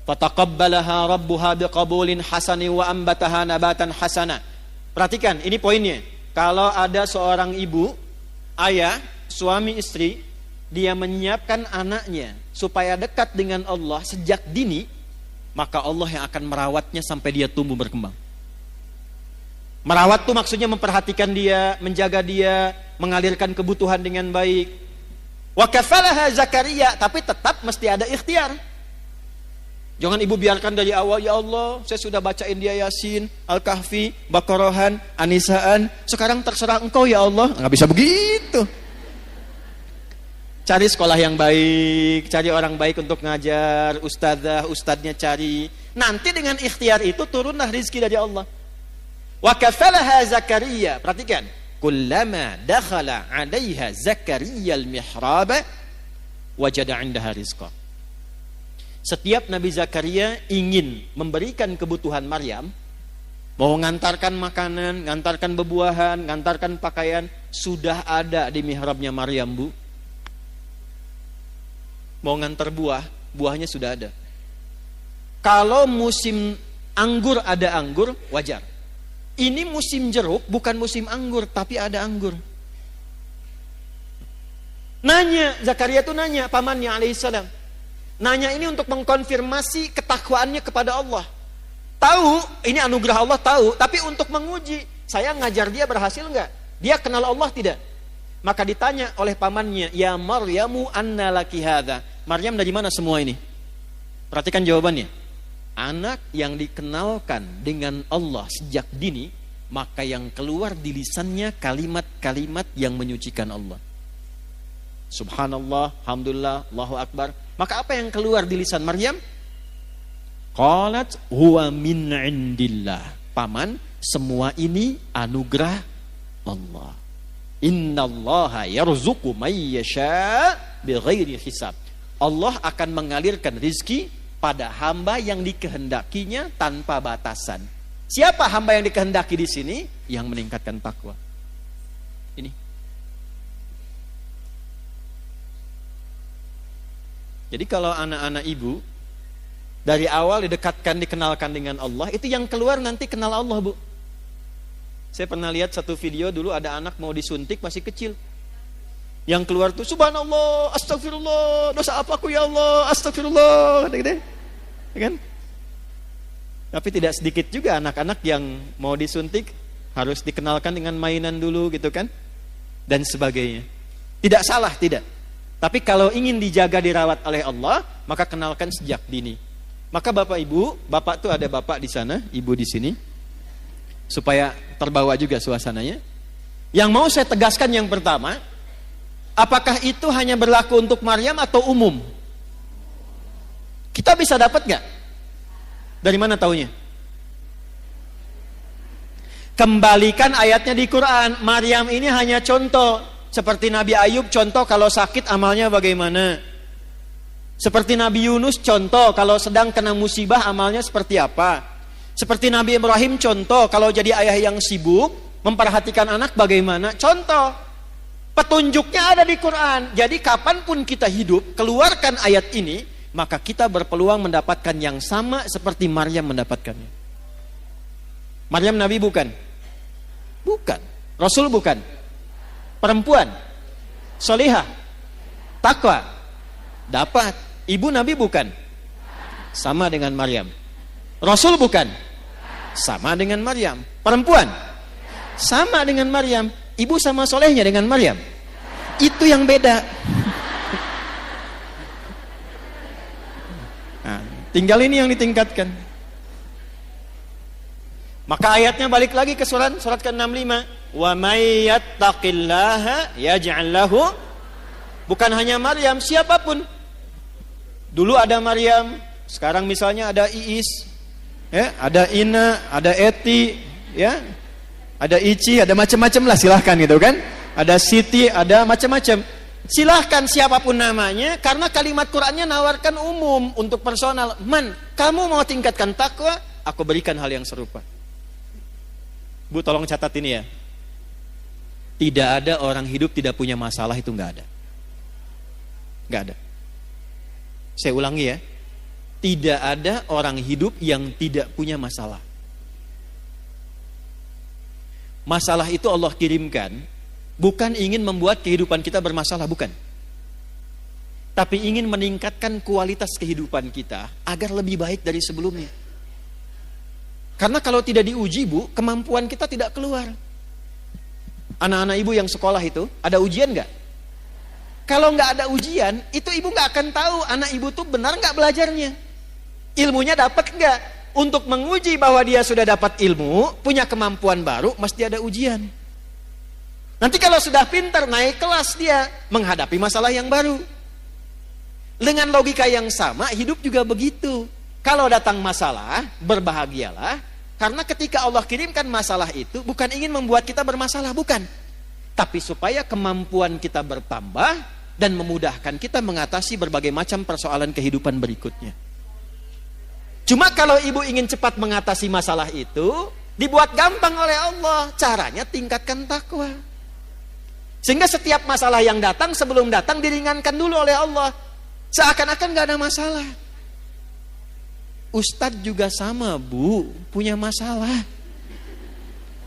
S1: Fataqabbalaha rabbuha biqabulin hasani wa ambataha nabatan hasana. Perhatikan, ini poinnya. Kalau ada seorang ibu, ayah, suami istri, dia menyiapkan anaknya supaya dekat dengan Allah sejak dini, maka Allah yang akan merawatnya sampai dia tumbuh berkembang. Merawat itu maksudnya memperhatikan dia, menjaga dia, mengalirkan kebutuhan dengan baik. Wa kafalaha Zakaria, tapi tetap mesti ada ikhtiar. Jangan ibu biarkan dari awal, ya Allah, saya sudah bacain dia Yasin, Al-Kahfi, Baqarahan, Anisaan, sekarang terserah engkau ya Allah. Nggak bisa begitu. Cari sekolah yang baik, cari orang baik untuk ngajar, ustadznya cari. Nanti dengan ikhtiar itu turunlah rizki dari Allah. Wa kafalaha Zakaria, perhatikan. Kullama dakhala 'alaiha Zakaria al-mihraba wajada 'indaha rizqa. Setiap Nabi Zakaria ingin memberikan kebutuhan Maryam, mau ngantarkan makanan, ngantarkan bebuahan, ngantarkan pakaian, sudah ada di mihrabnya Maryam, Bu. Mau ngantar buah, buahnya sudah ada. Kalau musim anggur ada anggur, wajar. Ini musim jeruk, bukan musim anggur, tapi ada anggur. Nanya, Zakaria tuh nanya, pamannya alaihissalam. Nanya ini untuk mengkonfirmasi ketakwaannya kepada Allah. Tahu, ini anugerah Allah tahu, tapi untuk menguji, saya ngajar dia berhasil enggak? Dia kenal Allah tidak? Maka ditanya oleh pamannya, ya Maryamu anna laki hadza. Maryam dari mana semua ini? Perhatikan jawabannya. Anak yang dikenalkan dengan Allah sejak dini, maka yang keluar di lisannya kalimat-kalimat yang menyucikan Allah. Subhanallah, alhamdulillah, Allahu akbar. Maka apa yang keluar di lisan Maryam? Qalat huwa min indillah. Paman, semua ini anugerah Allah. Innallaha yarzuqu may yasha bighairi hisab. Allah akan mengalirkan rizki pada hamba yang dikehendakinya tanpa batasan. Siapa hamba yang dikehendaki di sini? Yang meningkatkan takwa. Ini. Jadi kalau anak-anak ibu dari awal didekatkan, dikenalkan dengan Allah, itu yang keluar nanti kenal Allah, Bu. Saya pernah lihat satu video dulu, ada anak mau disuntik masih kecil. Yang keluar tuh subhanallah, astagfirullah, dosa apa aku ya Allah, astagfirullah, gitu-gitu. Ya kan? Tapi tidak sedikit juga anak-anak yang mau disuntik harus dikenalkan dengan mainan dulu gitu kan, dan sebagainya. Tidak salah, tidak. Tapi kalau ingin dijaga, dirawat oleh Allah, maka kenalkan sejak dini. Maka Bapak Ibu, Bapak tuh ada Bapak di sana, Ibu di sini, supaya terbawa juga suasananya. Yang mau saya tegaskan yang pertama, apakah itu hanya berlaku untuk Maryam atau umum? Kita bisa dapat gak? Dari mana taunya? Kembalikan ayatnya di Quran. Maryam ini hanya contoh. Seperti Nabi Ayub contoh kalau sakit amalnya bagaimana. Seperti Nabi Yunus contoh kalau sedang kena musibah amalnya seperti apa. Seperti Nabi Ibrahim contoh kalau jadi ayah yang sibuk memperhatikan anak bagaimana. Contoh. Petunjuknya ada di Quran. Jadi kapanpun kita hidup, keluarkan ayat ini, maka kita berpeluang mendapatkan yang sama seperti Maryam mendapatkannya. Maryam Nabi bukan? Bukan. Rasul bukan? Perempuan solihah, takwa, dapat. Ibu Nabi bukan? Sama dengan Maryam. Rasul bukan? Sama dengan Maryam. Perempuan? Sama dengan Maryam. Ibu sama solehnya dengan Maryam. Itu yang beda. Nah, tinggal ini yang ditingkatkan. Maka ayatnya balik lagi ke surat ke-65. Wa may yattaqillaha yaj'al lahu. Bukan hanya Maryam, siapapun. Dulu ada Maryam, sekarang misalnya ada Iis, ya, ada Ina, ada Eti, ya, ada Ici, ada macam-macam lah, silahkan gitu kan. Ada Siti, ada macam-macam. Silahkan siapapun namanya, karena kalimat Qur'annya nawarkan umum untuk personal. Man, kamu mau tingkatkan takwa, aku berikan hal yang serupa. Bu, tolong catat ini ya. Tidak ada orang hidup tidak punya masalah, itu nggak ada. Nggak ada. Saya ulangi ya. Tidak ada orang hidup yang tidak punya masalah. Masalah itu Allah kirimkan bukan ingin membuat kehidupan kita bermasalah, bukan. Tapi ingin meningkatkan kualitas kehidupan kita agar lebih baik dari sebelumnya. Karena kalau tidak diuji, Bu, kemampuan kita tidak keluar. Anak-anak ibu yang sekolah itu, ada ujian nggak? Kalau nggak ada ujian, itu ibu nggak akan tahu anak ibu tuh benar nggak belajarnya. Ilmunya dapat nggak? Untuk menguji bahwa dia sudah dapat ilmu, punya kemampuan baru, mesti ada ujian. Nanti kalau sudah pintar, naik kelas dia, menghadapi masalah yang baru. Dengan logika yang sama, hidup juga begitu. Kalau datang masalah, berbahagialah. Karena ketika Allah kirimkan masalah itu, bukan ingin membuat kita bermasalah, bukan. Tapi supaya kemampuan kita bertambah dan memudahkan kita mengatasi berbagai macam persoalan kehidupan berikutnya. Cuma kalau ibu ingin cepat mengatasi masalah itu, dibuat gampang oleh Allah. Caranya tingkatkan takwa. Sehingga setiap masalah yang datang, sebelum datang diringankan dulu oleh Allah. Seakan-akan gak ada masalah. Ustadz juga sama, Bu, punya masalah.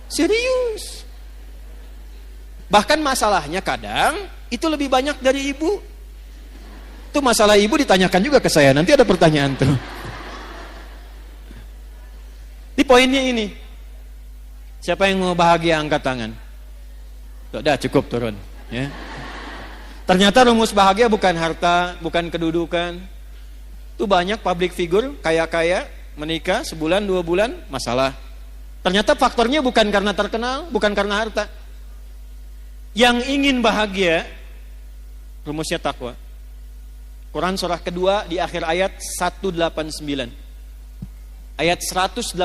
S1: Serius. Bahkan masalahnya kadang itu lebih banyak dari ibu. Itu masalah ibu ditanyakan juga ke saya. Nanti ada pertanyaan tuh. Di poinnya ini. Siapa yang mau bahagia angkat tangan? Sudah cukup turun. Ya. Ternyata rumus bahagia bukan harta, bukan kedudukan. Itu banyak public figure, kaya-kaya, menikah sebulan, 2 bulan, masalah. Ternyata faktornya bukan karena terkenal, bukan karena harta. Yang ingin bahagia, rumusnya takwa. Quran surah kedua di akhir ayat 189. Ayat 189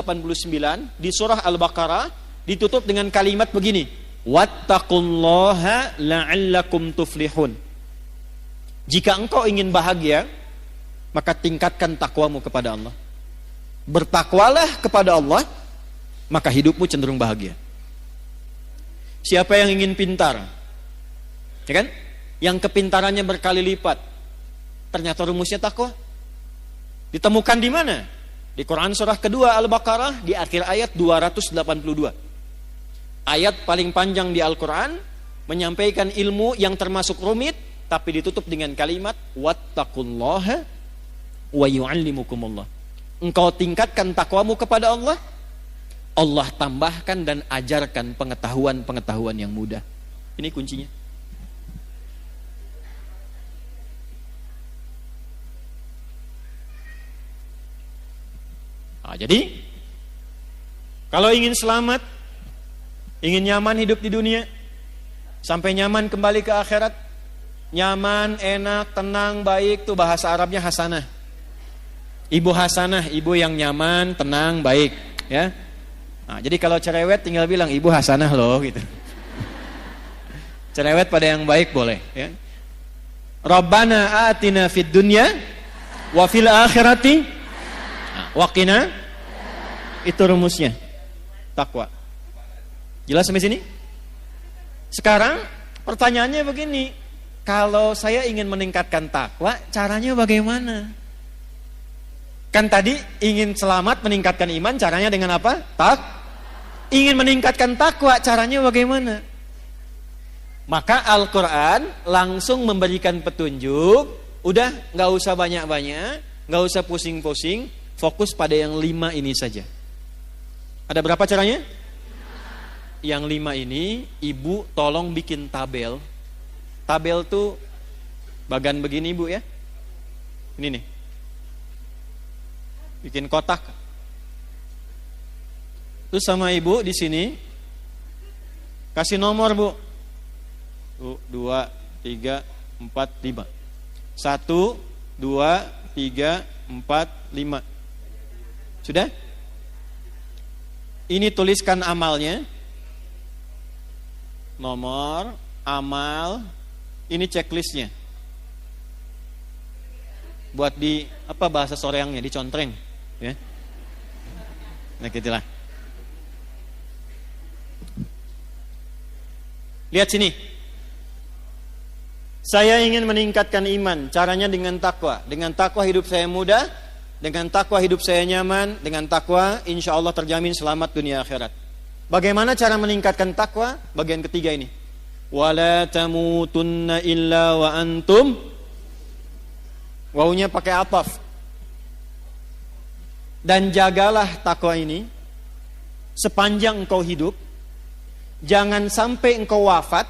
S1: di surah Al-Baqarah ditutup dengan kalimat begini. Wattaqullaha la'allakum tuflihun. Jika engkau ingin bahagia, maka tingkatkan takwamu kepada Allah. Bertakwalah kepada Allah, maka hidupmu cenderung bahagia. Siapa yang ingin pintar? Ya kan? Yang kepintarannya berkali lipat. Ternyata rumusnya takwa. Ditemukan di mana? Di Quran surah kedua Al-Baqarah di akhir ayat 282. Ayat paling panjang di Al-Quran menyampaikan ilmu yang termasuk rumit, tapi ditutup dengan kalimat wattaqullaha wa yu'allimukumullah. Engkau tingkatkan takwamu kepada Allah, Allah tambahkan dan ajarkan pengetahuan-pengetahuan yang mudah. Ini kuncinya. Nah, jadi kalau ingin selamat, ingin nyaman hidup di dunia, sampai nyaman kembali ke akhirat, nyaman, enak, tenang, baik, tuh bahasa Arabnya hasanah. Ibu hasanah, ibu yang nyaman, tenang, baik, ya. Nah, jadi kalau cerewet tinggal bilang ibu hasanah loh gitu. Cerewet pada yang baik boleh, ya. Rabbana atina fid dunya wa fil akhirati waqina. Itu rumusnya takwa. Jelas sampai sini? Sekarang pertanyaannya begini, kalau saya ingin meningkatkan takwa, caranya bagaimana? Kan tadi ingin selamat, meningkatkan iman, caranya dengan apa? Ingin meningkatkan takwa, caranya bagaimana? Maka Al-Quran langsung memberikan petunjuk. Udah gak usah banyak-banyak, gak usah pusing-pusing, fokus pada yang 5 ini saja. Ada berapa caranya? Yang 5 ini, ibu tolong bikin tabel. Tabel tuh bagan begini ibu ya. Ini nih. Bikin kotak. Terus sama ibu di sini kasih nomor bu. 2, 3, 4, 5. 1, 2, 3, 4, 5. Sudah? Ini tuliskan amalnya. Nomor, amal. Ini checklistnya. Buat di apa bahasa soreangnya, dicontreng, ya. Nah, gitulah. Lihat sini. Saya ingin meningkatkan iman, caranya dengan takwa. Dengan takwa hidup saya mudah, dengan takwa hidup saya nyaman, dengan takwa insya Allah terjamin selamat dunia akhirat. Bagaimana cara meningkatkan takwa? Bagian ketiga ini. Wala tamutunna illa wa antum. Wawunya pakai ataf. Dan jagalah takwa ini sepanjang engkau hidup. Jangan sampai engkau wafat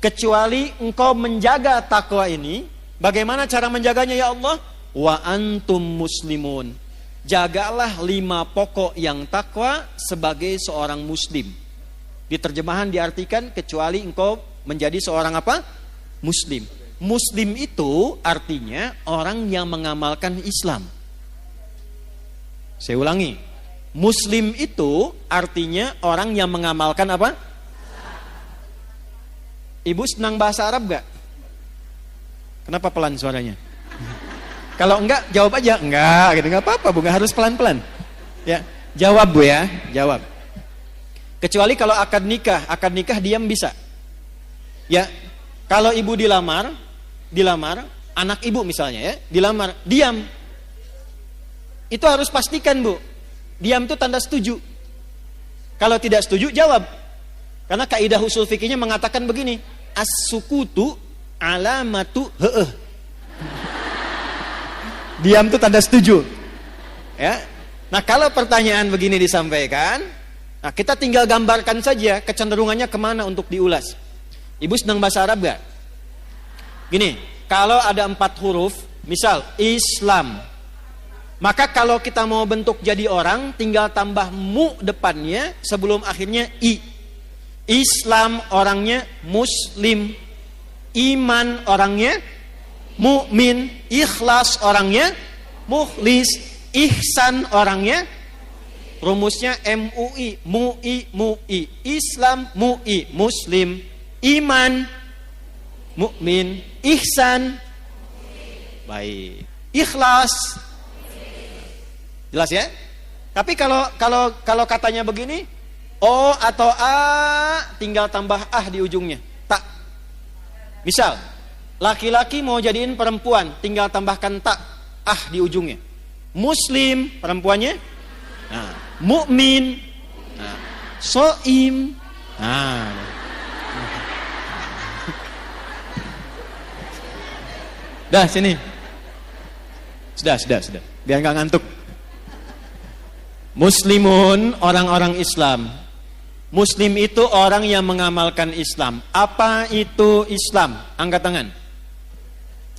S1: kecuali engkau menjaga takwa ini. Bagaimana cara menjaganya ya Allah? Wa antum muslimun. Jagalah 5 pokok yang takwa sebagai seorang muslim. Di terjemahan diartikan kecuali engkau menjadi seorang apa? Muslim. Muslim itu artinya orang yang mengamalkan Islam. Saya ulangi. Muslim itu artinya orang yang mengamalkan apa? Ibu senang bahasa Arab gak? Kenapa pelan suaranya? Kalau enggak, jawab aja. Enggak, gitu. Enggak apa-apa, Bu. Enggak harus pelan-pelan. Ya, jawab, Bu ya. Jawab. Kecuali kalau akad nikah diam bisa. Ya, kalau ibu dilamar, anak ibu misalnya ya, dilamar, diam. Itu harus pastikan, Bu. Diam itu tanda setuju. Kalau tidak setuju, jawab. Karena kaidah usul fikihnya mengatakan begini, as-sukutu alamatu heeh. Diam itu tanda setuju. Ya. Nah, kalau pertanyaan begini disampaikan, nah kita tinggal gambarkan saja kecenderungannya kemana untuk diulas. Ibu senang bahasa Arab gak? Gini, kalau ada 4 huruf, misal Islam, maka kalau kita mau bentuk jadi orang, tinggal tambah mu depannya sebelum akhirnya i. Islam orangnya muslim, iman orangnya mukmin, ikhlas orangnya mukhlis, ihsan orangnya rumusnya MUI, MUI, Islam MUI, muslim, iman mukmin, ihsan baik, ikhlas. Jelas ya? Tapi kalau katanya begini, O atau A tinggal tambah ah di ujungnya. Tak. Misal, laki-laki mau jadiin perempuan, tinggal tambahkan tak ah di ujungnya. Muslim perempuannya, nah, mukmin, nah, soim, nah. Dah sini. Sudah. Biar nggak ngantuk. Muslimun orang-orang Islam. Muslim itu orang yang mengamalkan Islam. Apa itu Islam? Angkat tangan.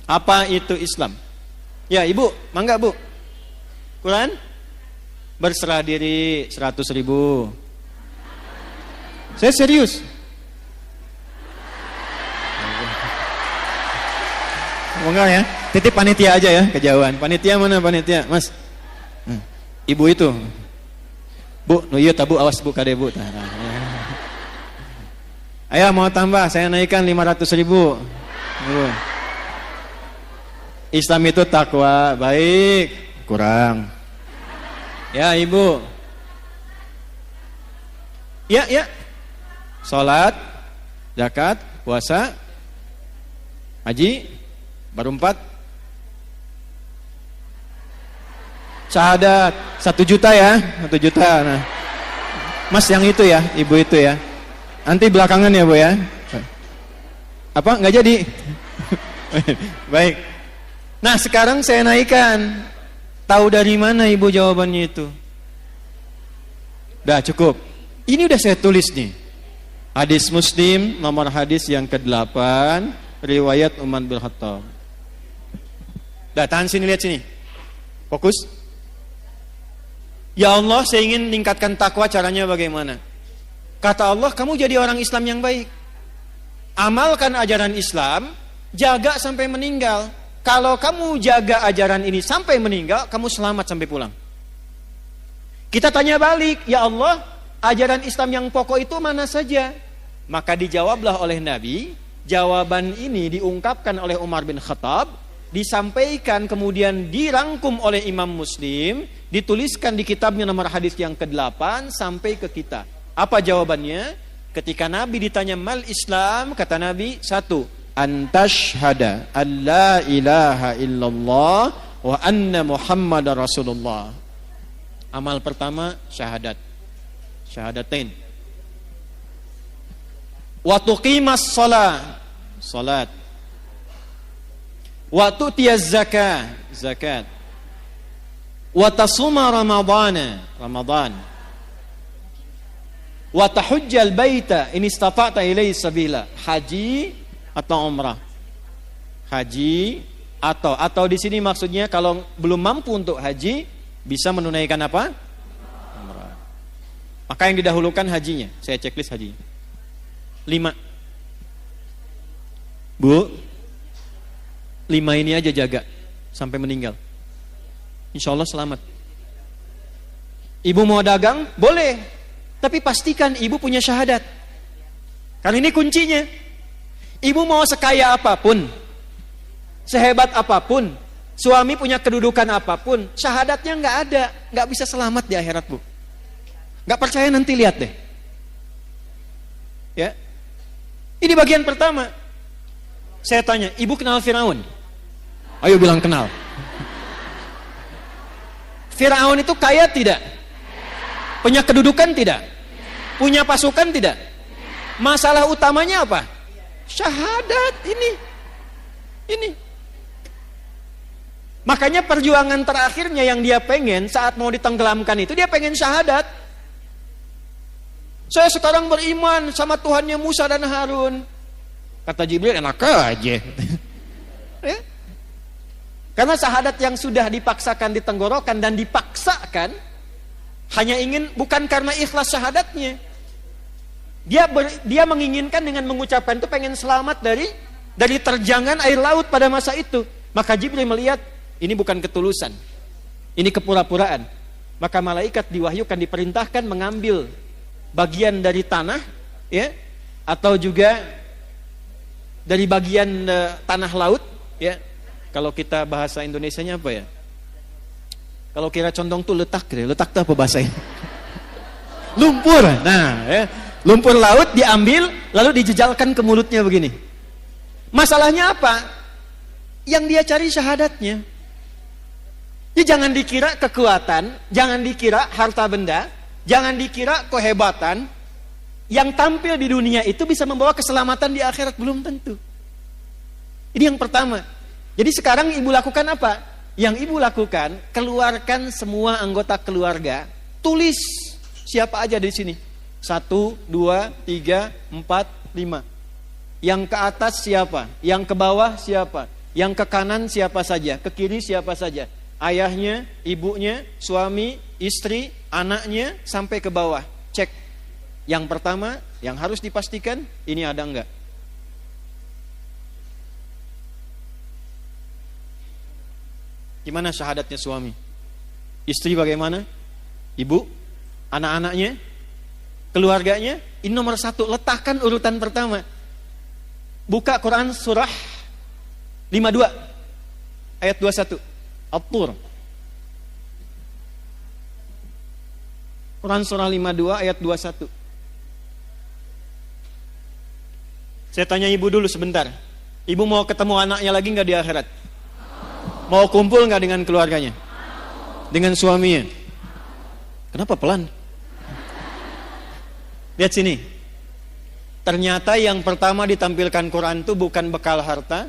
S1: Apa itu Islam? Ya, Ibu, mangga, Bu. Quran? Berserah diri 100.000. Saya serius. Enggak ya? Titip panitia aja ya, kejauhan. Panitia mana panitia? Mas. Ibu itu. Bu, iya tabu, awas Bu kade Bu. Ayo mau tambah, saya naikkan 500.000. Islam itu takwa, baik, kurang. Ya Ibu. Ya. Salat, zakat, puasa, haji, baru 4. Syahadat 1 juta ya, 1 juta. Nah, Mas yang itu ya, Ibu itu ya. Nanti belakangan ya Bu ya. Apa? Nggak jadi. Baik. Nah sekarang saya naikkan. Tahu dari mana Ibu jawabannya itu? Udah cukup. Ini udah saya tulis nih. Hadis Muslim nomor hadis yang ke-8, riwayat Umar bin Khattab. Dah tahan sini, lihat sini. Fokus. Ya Allah, saya ingin tingkatkan takwa, caranya bagaimana? Kata Allah, kamu jadi orang Islam yang baik. Amalkan ajaran Islam, jaga sampai meninggal. Kalau kamu jaga ajaran ini sampai meninggal, kamu selamat sampai pulang. Kita tanya balik, ya Allah, ajaran Islam yang pokok itu mana saja? Maka dijawablah oleh Nabi, jawaban ini diungkapkan oleh Umar bin Khattab, disampaikan kemudian dirangkum oleh Imam Muslim, dituliskan di kitabnya nomor hadis yang ke-8 sampai ke kita. Apa jawabannya? Ketika Nabi ditanya mal Islam, kata Nabi, 1, antashhada alla ilaha illallah wa anna Muhammadar Rasulullah. Amal pertama syahadat, syahadatain. Wa tuqimas salat. Wa tu'tiyaz zakat. Wa tasuma Ramadan. Wa tahujjal baita in istata'ta ilaihi sabila. Haji atau umrah. Haji atau di sini maksudnya kalau belum mampu untuk haji bisa menunaikan apa? Umrah. Maka yang didahulukan hajinya. Saya checklist haji. 5. Bu, 5 ini aja jaga sampai meninggal. Insya Allah selamat. Ibu mau dagang? Boleh. Tapi pastikan ibu punya syahadat. Karena ini kuncinya. Ibu mau sekaya apapun, sehebat apapun, suami punya kedudukan apapun, syahadatnya nggak ada, nggak bisa selamat di akhirat, Bu. Nggak percaya nanti lihat deh. Ya, ini bagian pertama. Saya tanya, ibu kenal Firaun? Ayo bilang kenal. Firaun itu kaya tidak? Punya kedudukan tidak? Punya pasukan tidak? Masalah utamanya apa? Syahadat ini. Makanya perjuangan terakhirnya yang dia pengen saat mau ditenggelamkan itu, dia pengen syahadat. Saya sekarang beriman sama Tuhannya Musa dan Harun. Kata Jibril, enak aja. Ya? Karena syahadat yang sudah dipaksakan di tenggorokan dan dipaksakan, hanya ingin, bukan karena ikhlas syahadatnya. Dia menginginkan dengan mengucapkan itu pengen selamat dari terjangan air laut pada masa itu. Maka Jibril melihat, ini bukan ketulusan, ini kepura-puraan. Maka malaikat diwahyukan, diperintahkan mengambil bagian dari tanah, ya, atau juga dari bagian tanah laut, ya. Kalau kita bahasa Indonesianya apa ya? Kalau kira condong tuh letak tuh apa bahasanya? Lumpur. Nah, ya. Lumpur laut diambil lalu dijejalkan ke mulutnya begini. Masalahnya apa? Yang dia cari syahadatnya. Ya, jangan dikira kekuatan, jangan dikira harta benda, jangan dikira kehebatan. Yang tampil di dunia itu bisa membawa keselamatan di akhirat, belum tentu. Ini yang pertama. Jadi sekarang ibu lakukan apa? Yang ibu lakukan, keluarkan semua anggota keluarga, tulis siapa aja di sini. 1, 2, 3, 4, 5. Yang ke atas siapa? Yang ke bawah siapa? Yang ke kanan siapa saja? Ke kiri siapa saja? Ayahnya, ibunya, suami, istri, anaknya, sampai ke bawah. Cek. Yang pertama, yang harus dipastikan, ini ada enggak? Gimana syahadatnya suami? Istri bagaimana? Ibu? Anak-anaknya? Keluarganya? Ini nomor 1, letakkan urutan pertama. Buka Quran surah 52 ayat 21, At-Tur. Quran surah 52 ayat 21. Saya tanya ibu dulu sebentar. Ibu mau ketemu anaknya lagi nggak di akhirat? Mau kumpul nggak dengan keluarganya? Dengan suaminya? Kenapa pelan? Lihat sini. Ternyata yang pertama ditampilkan Quran itu bukan bekal harta,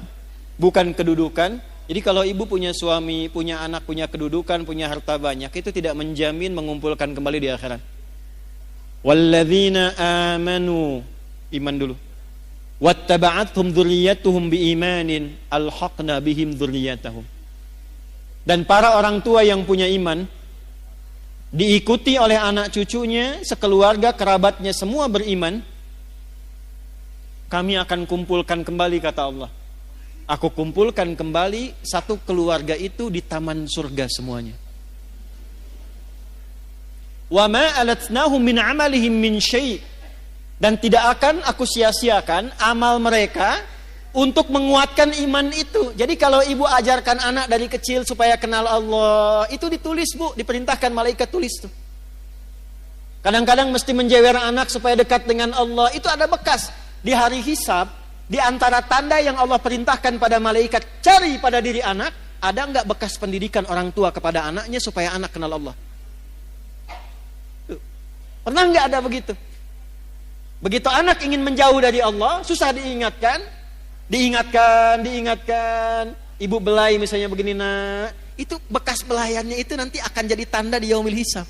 S1: bukan kedudukan. Jadi kalau ibu punya suami, punya anak, punya kedudukan, punya harta banyak, itu tidak menjamin mengumpulkan kembali di akhirat. Walladzina amanu, iman dulu. Wattaba'athum dzurriyyatuhum biimanin alhaqna bihim dzurriyyatahum. Dan para orang tua yang punya iman diikuti oleh anak cucunya, sekeluarga, kerabatnya semua beriman, kami akan kumpulkan kembali, kata Allah. Aku kumpulkan kembali satu keluarga itu di taman surga semuanya. Wa ma alatnahum min amalihim min syai'. Dan tidak akan aku sia-siakan amal mereka untuk menguatkan iman itu. Jadi kalau ibu ajarkan anak dari kecil supaya kenal Allah, itu ditulis, Bu, diperintahkan malaikat tulis tuh. Kadang-kadang mesti menjewer anak supaya dekat dengan Allah, itu ada bekas. Di hari hisab, di antara tanda yang Allah perintahkan pada malaikat cari pada diri anak, ada enggak bekas pendidikan orang tua kepada anaknya supaya anak kenal Allah? Pernah enggak ada begitu? Begitu anak ingin menjauh dari Allah, susah diingatkan. Ibu belai misalnya begini, nak, itu bekas belayannya itu nanti akan jadi tanda di yaumil hisab.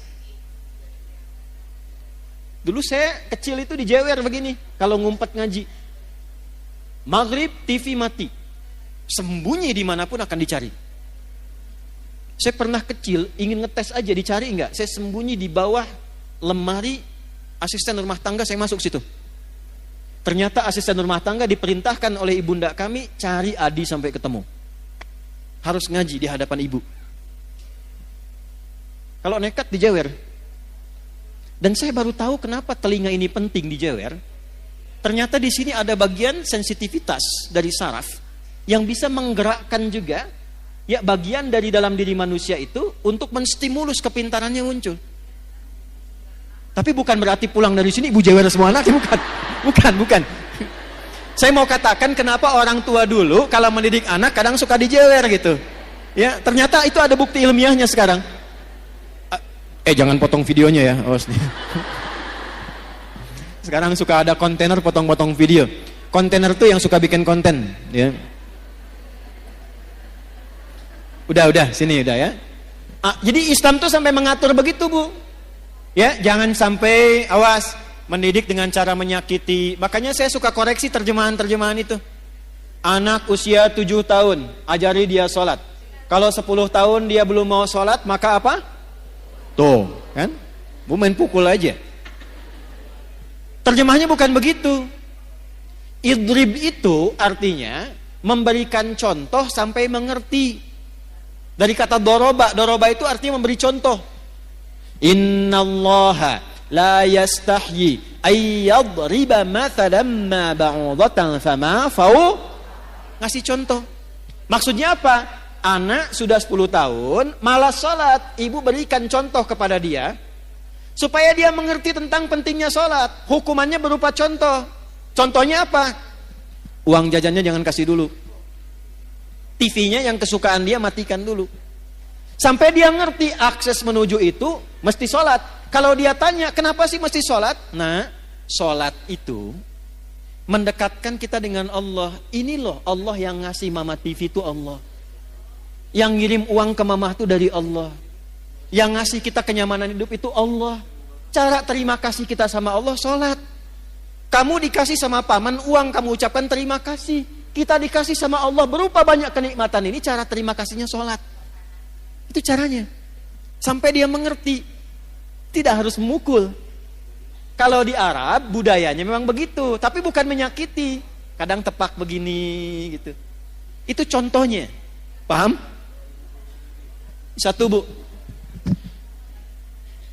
S1: Dulu saya kecil itu dijewer begini kalau ngumpet ngaji. Maghrib TV mati, sembunyi dimanapun akan dicari. Saya pernah kecil ingin ngetes aja, dicari enggak? Saya sembunyi di bawah lemari asisten rumah tangga, saya masuk situ. Ternyata asisten rumah tangga diperintahkan oleh ibunda kami cari Adi sampai ketemu. Harus ngaji di hadapan ibu. Kalau nekat dijewer. Dan saya baru tahu kenapa telinga ini penting dijewer. Ternyata di sini ada bagian sensitivitas dari saraf yang bisa menggerakkan juga Ya, bagian dari dalam diri manusia itu untuk menstimulus kepintarannya muncul. Tapi bukan berarti pulang dari sini ibu jewer semua anaknya, bukan. Saya mau katakan kenapa orang tua dulu kalau mendidik anak kadang suka dijewer gitu. Ya, ternyata itu ada bukti ilmiahnya sekarang. Jangan potong videonya ya, awas nih. Sekarang suka ada kontainer potong-potong video. Kontainer tuh yang suka bikin konten, ya. Udah, sini udah ya. Jadi Islam tuh sampai mengatur begitu, Bu. Ya, jangan sampai awas mendidik dengan cara menyakiti. Makanya saya suka koreksi terjemahan-terjemahan itu. Anak usia 7 tahun, ajari dia sholat. Kalau 10 tahun dia belum mau sholat, maka apa? Tuh, kan? Bu main pukul aja. Terjemahnya bukan begitu. Idrib itu artinya memberikan contoh sampai mengerti. Dari kata doroba itu artinya memberi contoh. Innallaha la yastahyi ayyadriba mathalan ma ba'udatan fama fau. Ngasih contoh. Maksudnya apa? Anak sudah 10 tahun malas sholat, ibu berikan contoh kepada dia supaya dia mengerti tentang pentingnya sholat. Hukumannya berupa contoh. Contohnya apa? Uang jajannya jangan kasih dulu. TV-nya yang kesukaan dia matikan dulu. Sampai dia ngerti akses menuju itu mesti sholat. Kalau dia tanya kenapa sih mesti sholat? Nah, sholat itu mendekatkan kita dengan Allah. Ini loh Allah yang ngasih mama TV itu Allah. Yang ngirim uang ke mama itu dari Allah. Yang ngasih kita kenyamanan hidup itu Allah. Cara terima kasih kita sama Allah sholat. Kamu dikasih sama paman uang, kamu ucapkan terima kasih. Kita dikasih sama Allah berupa banyak kenikmatan ini, cara terima kasihnya sholat. Itu caranya. Sampai dia mengerti. Tidak harus memukul. Kalau di Arab budayanya memang begitu, tapi bukan menyakiti. Kadang tepak begini gitu. Itu contohnya. Paham? Satu, Bu.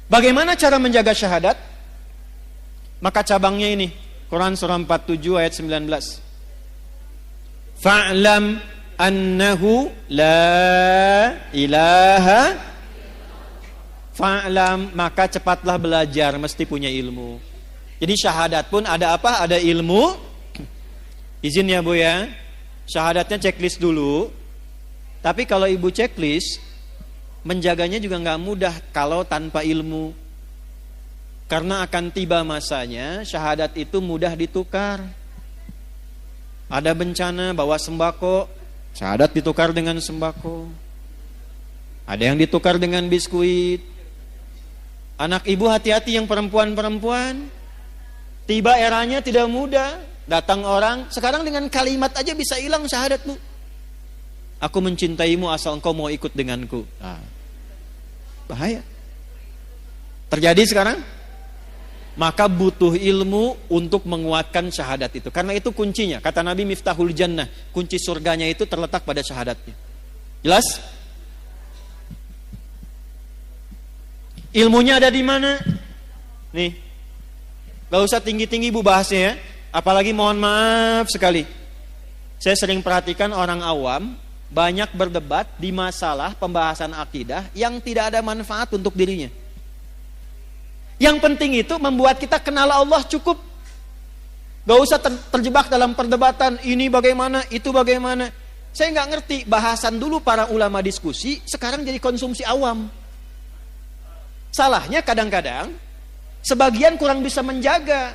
S1: Bagaimana cara menjaga syahadat? Maka cabangnya ini. Quran surah 47 ayat 19. Fa'lam annahu la ilaha. Fa'lam, maka cepatlah belajar, mesti punya ilmu. Jadi syahadat pun ada apa? Ada ilmu. Izin ya Bu ya. Syahadatnya checklist dulu. Tapi kalau ibu checklist, menjaganya juga nggak mudah kalau tanpa ilmu. Karena akan tiba masanya syahadat itu mudah ditukar. Ada bencana bawa sembako, syahadat ditukar dengan sembako. Ada yang ditukar dengan biskuit. Anak ibu hati-hati yang perempuan-perempuan. Tiba eranya tidak mudah. Datang orang, sekarang dengan kalimat aja bisa hilang syahadat, Bu. Aku mencintaimu asal engkau mau ikut denganku. Bahaya. Terjadi sekarang? Maka butuh ilmu untuk menguatkan syahadat itu. Karena itu kuncinya. Kata Nabi Miftahul Jannah, kunci surganya itu terletak pada syahadatnya. Jelas? Ilmunya ada di mana? Nih. Gak usah tinggi-tinggi Bu bahasnya ya. Apalagi mohon maaf sekali. Saya sering perhatikan orang awam banyak berdebat di masalah pembahasan akidah yang tidak ada manfaat untuk dirinya. Yang penting itu membuat kita kenal Allah cukup. Gak usah terjebak dalam perdebatan ini bagaimana, itu bagaimana. Saya gak ngerti, bahasan dulu para ulama diskusi, sekarang jadi konsumsi awam. Salahnya kadang-kadang sebagian kurang bisa menjaga.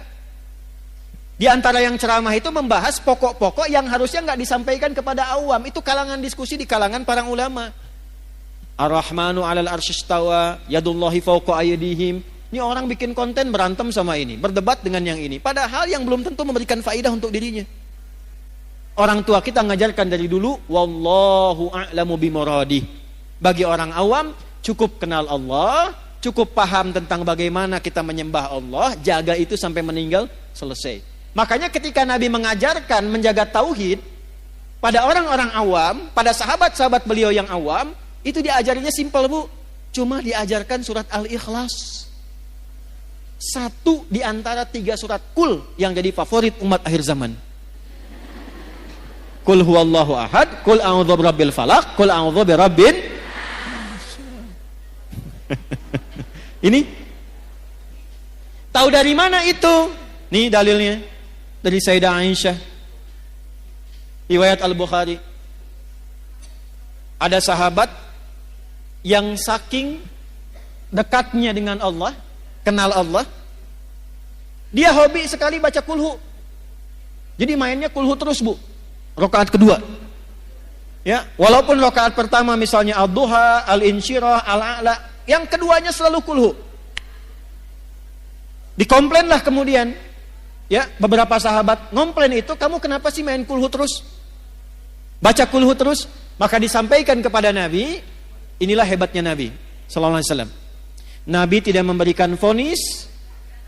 S1: Di antara yang ceramah itu membahas pokok-pokok yang harusnya gak disampaikan kepada awam. Itu kalangan diskusi di kalangan para ulama. Ar-Rahmanu 'alal arsyistawa, yadullahi fawqa aydihim. Ini orang bikin konten berantem sama ini, berdebat dengan yang ini. Padahal yang belum tentu memberikan faidah untuk dirinya. Orang tua kita ngajarkan dari dulu, wallahu a'lamu bimuradih. Bagi orang awam, cukup kenal Allah, cukup paham tentang bagaimana kita menyembah Allah, jaga itu sampai meninggal, selesai. Makanya ketika Nabi mengajarkan menjaga tauhid pada orang-orang awam, pada sahabat-sahabat beliau yang awam, itu diajarinya simpel, Bu. Cuma diajarkan surat Al-Ikhlas. Satu di antara 3 surat Qul yang jadi favorit umat akhir zaman. Qul huwallahu ahad, qul a'udzu birabbil falaq, qul a'udzu birabbin. Ini tahu dari mana itu? Nih dalilnya dari Sayyidah Aisyah, riwayat Al-Bukhari. Ada sahabat yang saking dekatnya dengan Allah, kenal Allah, dia hobi sekali baca kulhu. Jadi mainnya kulhu terus, Bu. Rakaat kedua. Ya, walaupun rakaat pertama misalnya ad-duha, al-insyirah, al-a'la, yang keduanya selalu kulhu. Dikomplainlah kemudian, ya, beberapa sahabat ngomplain itu, kamu kenapa sih main kulhu terus? Baca kulhu terus? Maka disampaikan kepada Nabi, inilah hebatnya Nabi sallallahu alaihi wasallam. Nabi tidak memberikan vonis,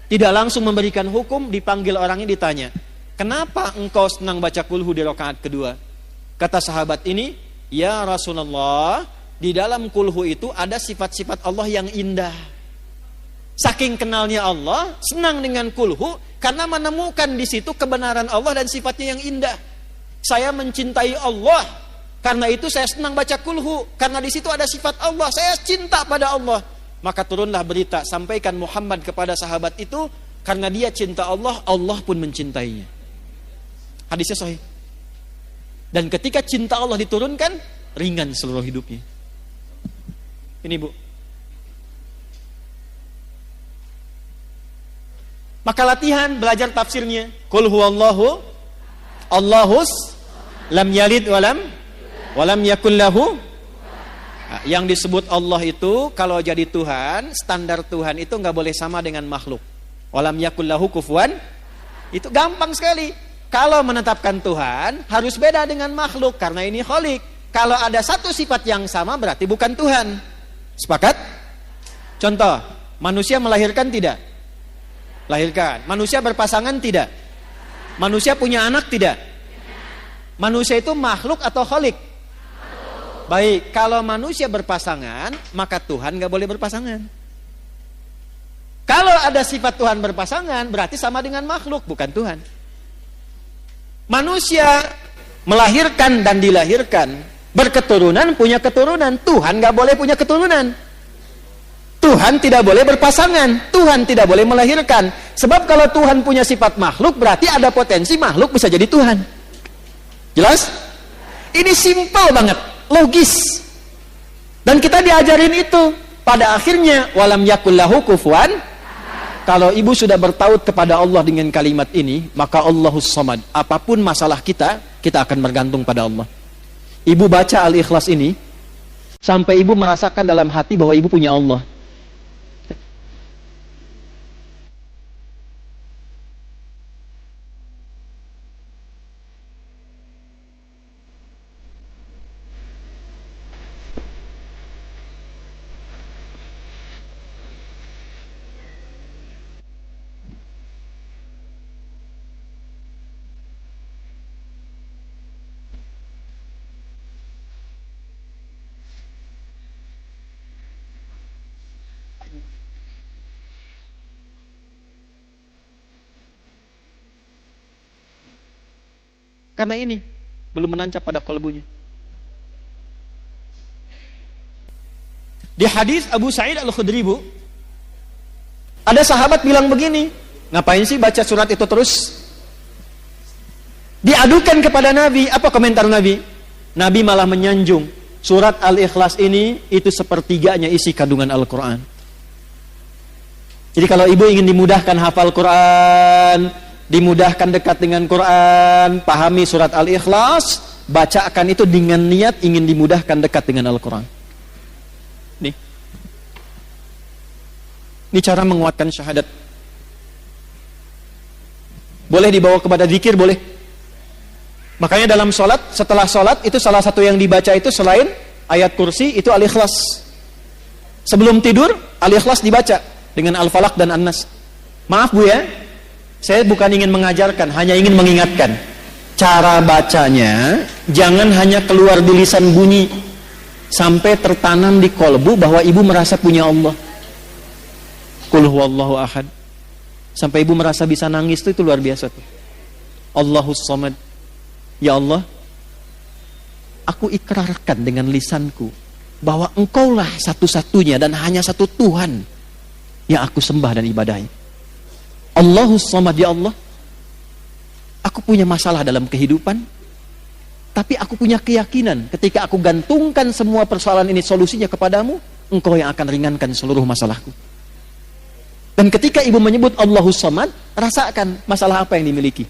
S1: tidak langsung memberikan hukum, dipanggil orangnya ditanya, kenapa engkau senang baca kulhu di rakaat kedua? Kata sahabat ini, ya Rasulullah, di dalam kulhu itu ada sifat-sifat Allah yang indah. Saking kenalnya Allah, senang dengan kulhu karena menemukan di situ kebenaran Allah dan sifatnya yang indah. Saya mencintai Allah, karena itu saya senang baca kulhu, karena di situ ada sifat Allah, saya cinta pada Allah. Maka turunlah berita, sampaikan Muhammad kepada sahabat itu, karena dia cinta Allah, Allah pun mencintainya. Hadisnya sahih. Dan ketika cinta Allah diturunkan, ringan seluruh hidupnya. Ini, Bu. Maka latihan belajar tafsirnya. Qul huwallahu Allahus lam yalid walam yakul lahu. Yang disebut Allah itu kalau jadi Tuhan, standar Tuhan itu nggak boleh sama dengan makhluk. Walam yakul lahu kufuwan. Itu gampang sekali. Kalau menetapkan Tuhan harus beda dengan makhluk karena ini khalik. Kalau ada satu sifat yang sama berarti bukan Tuhan. Sepakat? Contoh, manusia melahirkan tidak? Lahirkan. Manusia berpasangan tidak? Manusia punya anak tidak? Manusia itu makhluk atau khalik? Baik, kalau manusia berpasangan, maka Tuhan gak boleh berpasangan. Kalau ada sifat Tuhan berpasangan, berarti sama dengan makhluk, bukan Tuhan. Manusia melahirkan dan dilahirkan, berketurunan, punya keturunan. Tuhan gak boleh punya keturunan. Tuhan tidak boleh berpasangan, Tuhan tidak boleh melahirkan. Sebab kalau Tuhan punya sifat makhluk, berarti ada potensi makhluk bisa jadi Tuhan. Jelas? Ini simpel banget, logis. Dan kita diajarin itu. Pada akhirnya, walam yakul lahu kufuwan. Kalau ibu sudah bertaut kepada Allah dengan kalimat ini, maka Allahus Samad. Apapun masalah kita akan bergantung pada Allah. Ibu baca Al-Ikhlas ini, sampai ibu merasakan dalam hati bahwa ibu punya Allah. Karena ini belum menancap pada kalbunya. Di hadis Abu Sa'id Al-Khudri, Bu, ada sahabat bilang begini, ngapain sih baca surat itu terus? Diadukan kepada Nabi, apa komentar Nabi? Nabi malah menyanjung, surat Al-Ikhlas ini itu sepertiganya isi kandungan Al-Quran. Jadi kalau ibu ingin dimudahkan hafal Quran, dimudahkan dekat dengan Quran, pahami surat Al-Ikhlas, bacakan itu dengan niat ingin dimudahkan dekat dengan Al-Quran. Ini cara menguatkan syahadat. Boleh dibawa kepada zikir, boleh. Makanya dalam sholat, setelah sholat itu salah satu yang dibaca itu selain ayat kursi itu Al-Ikhlas. Sebelum tidur Al-Ikhlas dibaca dengan Al-Falaq dan An-Nas. Maaf, Bu, ya, saya bukan ingin mengajarkan, hanya ingin mengingatkan. Cara bacanya jangan hanya keluar di lisan bunyi, sampai tertanam di kolbu bahwa ibu merasa punya Allah. Qul huwallahu ahad. Sampai ibu merasa bisa nangis itu luar biasa tuh. Allahus Samad. Ya Allah,
S2: aku ikrarkan dengan lisanku bahwa Engkaulah satu-satunya dan hanya satu Tuhan yang aku sembah dan ibadahi. Allahus Samad, ya Allah, aku punya masalah dalam kehidupan, tapi aku punya keyakinan ketika aku gantungkan semua persoalan ini solusinya kepadamu, Engkau yang akan ringankan seluruh masalahku. Dan ketika ibu menyebut Allahus Samad, rasakan masalah apa yang dimiliki.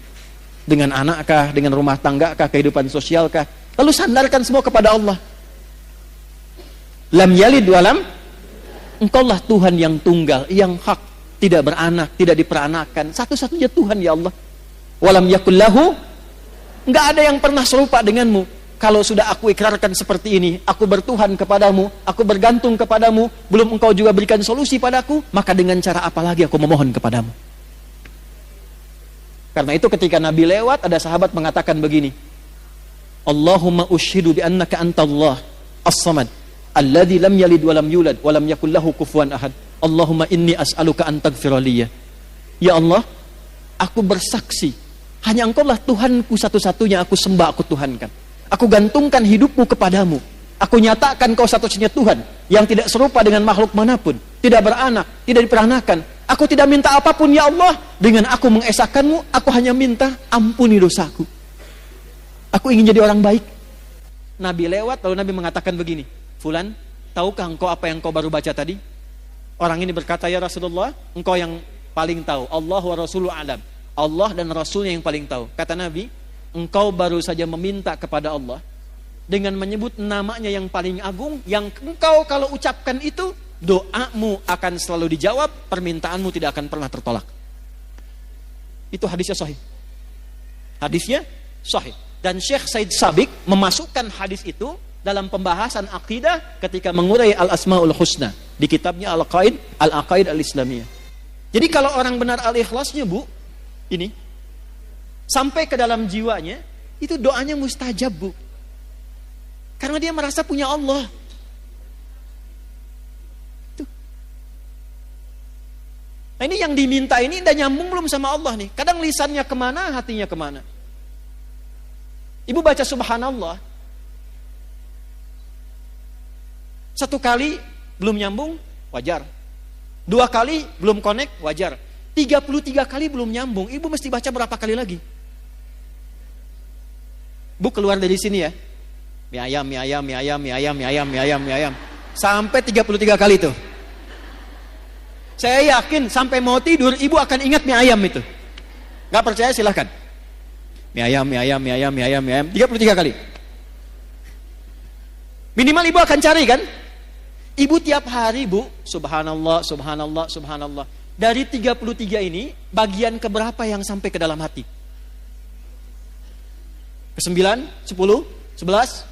S2: Dengan anakkah, dengan rumah tanggakah, kehidupan sosialkah. Lalu sandarkan semua kepada Allah. Lam yalid walam, Engkaulah Tuhan yang tunggal, yang hak, tidak beranak, tidak diperanakan, satu-satunya Tuhan, ya Allah. Walam yakul lahu, enggak ada yang pernah serupa denganmu. Kalau sudah aku ikrarkan seperti ini, aku bertuhan kepadamu, aku bergantung kepadamu, belum Engkau juga berikan solusi padaku, maka dengan cara apa lagi aku memohon kepadamu? Karena itu ketika Nabi lewat, ada sahabat mengatakan begini, Allahumma ushidu bi annaka antallah as-samad alladzi lam yalid wa lam yulad wa lam yakul lahu kufuwan ahad. Allahumma inni as'aluka an taghfira li. Ya Allah, aku bersaksi hanya Engkaulah Tuhanku satu-satunya, aku sembah, aku tuhankan. Aku gantungkan hidupku kepadamu. Aku nyatakan Kau satu-satunya Tuhan yang tidak serupa dengan makhluk manapun, tidak beranak, tidak diperanakan. Aku tidak minta apapun, ya Allah. Dengan aku mengesahkanmu, aku hanya minta ampuni dosaku. Aku ingin jadi orang baik. Nabi lewat, lalu Nabi mengatakan begini, Fulan, tahukah engkau apa yang kau baru baca tadi? Orang ini berkata, ya Rasulullah, engkau yang paling tahu. Allah wa Rasulu a'lam. Allah dan Rasulnya yang paling tahu. Kata Nabi, engkau baru saja meminta kepada Allah dengan menyebut namanya yang paling agung, yang engkau kalau ucapkan itu, doamu akan selalu dijawab, permintaanmu tidak akan pernah tertolak. Itu hadisnya sahih. Hadisnya sahih. Dan Syekh Said Sabiq memasukkan hadis itu dalam pembahasan akidah ketika mengurai Al-Asmaul Husna di kitabnya Al-Aqaid Al-Islamiyah. Jadi kalau orang benar al-ikhlasnya, Bu, ini sampai ke dalam jiwanya, itu doanya mustajab, Bu. Karena dia merasa punya Allah. Nah, ini yang diminta ini udah nyambung belum sama Allah nih? Kadang lisannya kemana, hatinya kemana. Ibu baca subhanallah, satu kali belum nyambung, wajar. 2 kali belum connect, wajar. 33 kali belum nyambung, ibu mesti baca berapa kali lagi? Bu keluar dari sini ya, mie ayam, mie ayam, mie ayam, mie ayam, mie ayam, mie ayam, mie ayam, sampai 33 kali tuh. Saya yakin sampai mau tidur ibu akan ingat mie ayam itu. Gak percaya silahkan. Mie ayam, mie ayam, mie ayam, mie ayam, mie ayam, 33 kali. Minimal ibu akan cari kan? Ibu tiap hari, Bu, subhanallah, subhanallah, subhanallah. Dari 33 ini, bagian keberapa yang sampai ke dalam hati? Ke-9, 10, 11?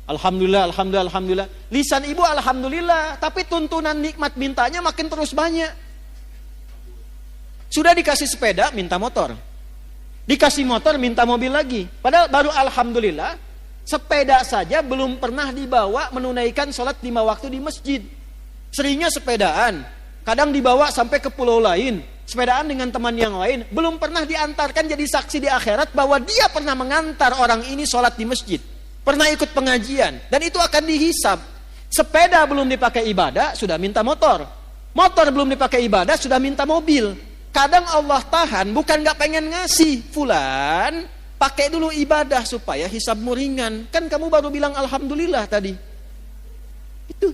S2: Alhamdulillah, alhamdulillah, alhamdulillah. Lisan ibu alhamdulillah, tapi tuntunan nikmat mintanya makin terus banyak. Sudah dikasih sepeda, minta motor. Dikasih motor, minta mobil lagi. Padahal baru alhamdulillah, sepeda saja belum pernah dibawa menunaikan sholat 5 waktu di masjid. Seringnya sepedaan, kadang dibawa sampai ke pulau lain, sepedaan dengan teman yang lain, belum pernah diantarkan jadi saksi di akhirat bahwa dia pernah mengantar orang ini sholat di masjid. Pernah ikut pengajian, dan itu akan dihisab. Sepeda belum dipakai ibadah, sudah minta motor. Motor belum dipakai ibadah, sudah minta mobil. Kadang Allah tahan, bukan gak pengen ngasih. Fulan, pakai dulu ibadah supaya hisabmu ringan. Kan kamu baru bilang alhamdulillah tadi. Itu.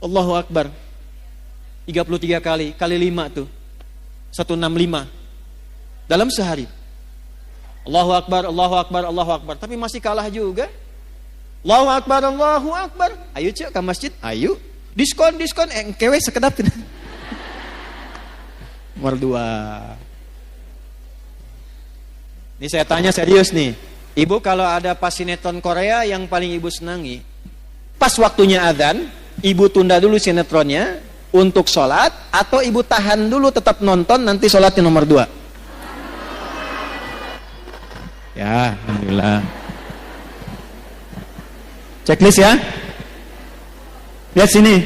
S2: Allahu Akbar. 33 kali, kali 5 tuh. 165. Dalam sehari. Allahu Akbar, Allahu Akbar, Allahu Akbar. Tapi masih kalah juga. Allahu Akbar, Allahu Akbar. Ayo cek ke masjid, ayo. Diskon, diskon, kewe sekedap. Nomor 2. Ini saya tanya serius nih. Ibu kalau ada pas sinetron Korea yang paling ibu senangi, pas waktunya azan, ibu tunda dulu sinetronnya untuk sholat, atau ibu tahan dulu tetap nonton, nanti sholatnya nomor 2? Ya, alhamdulillah. Checklist ya. Lihat sini.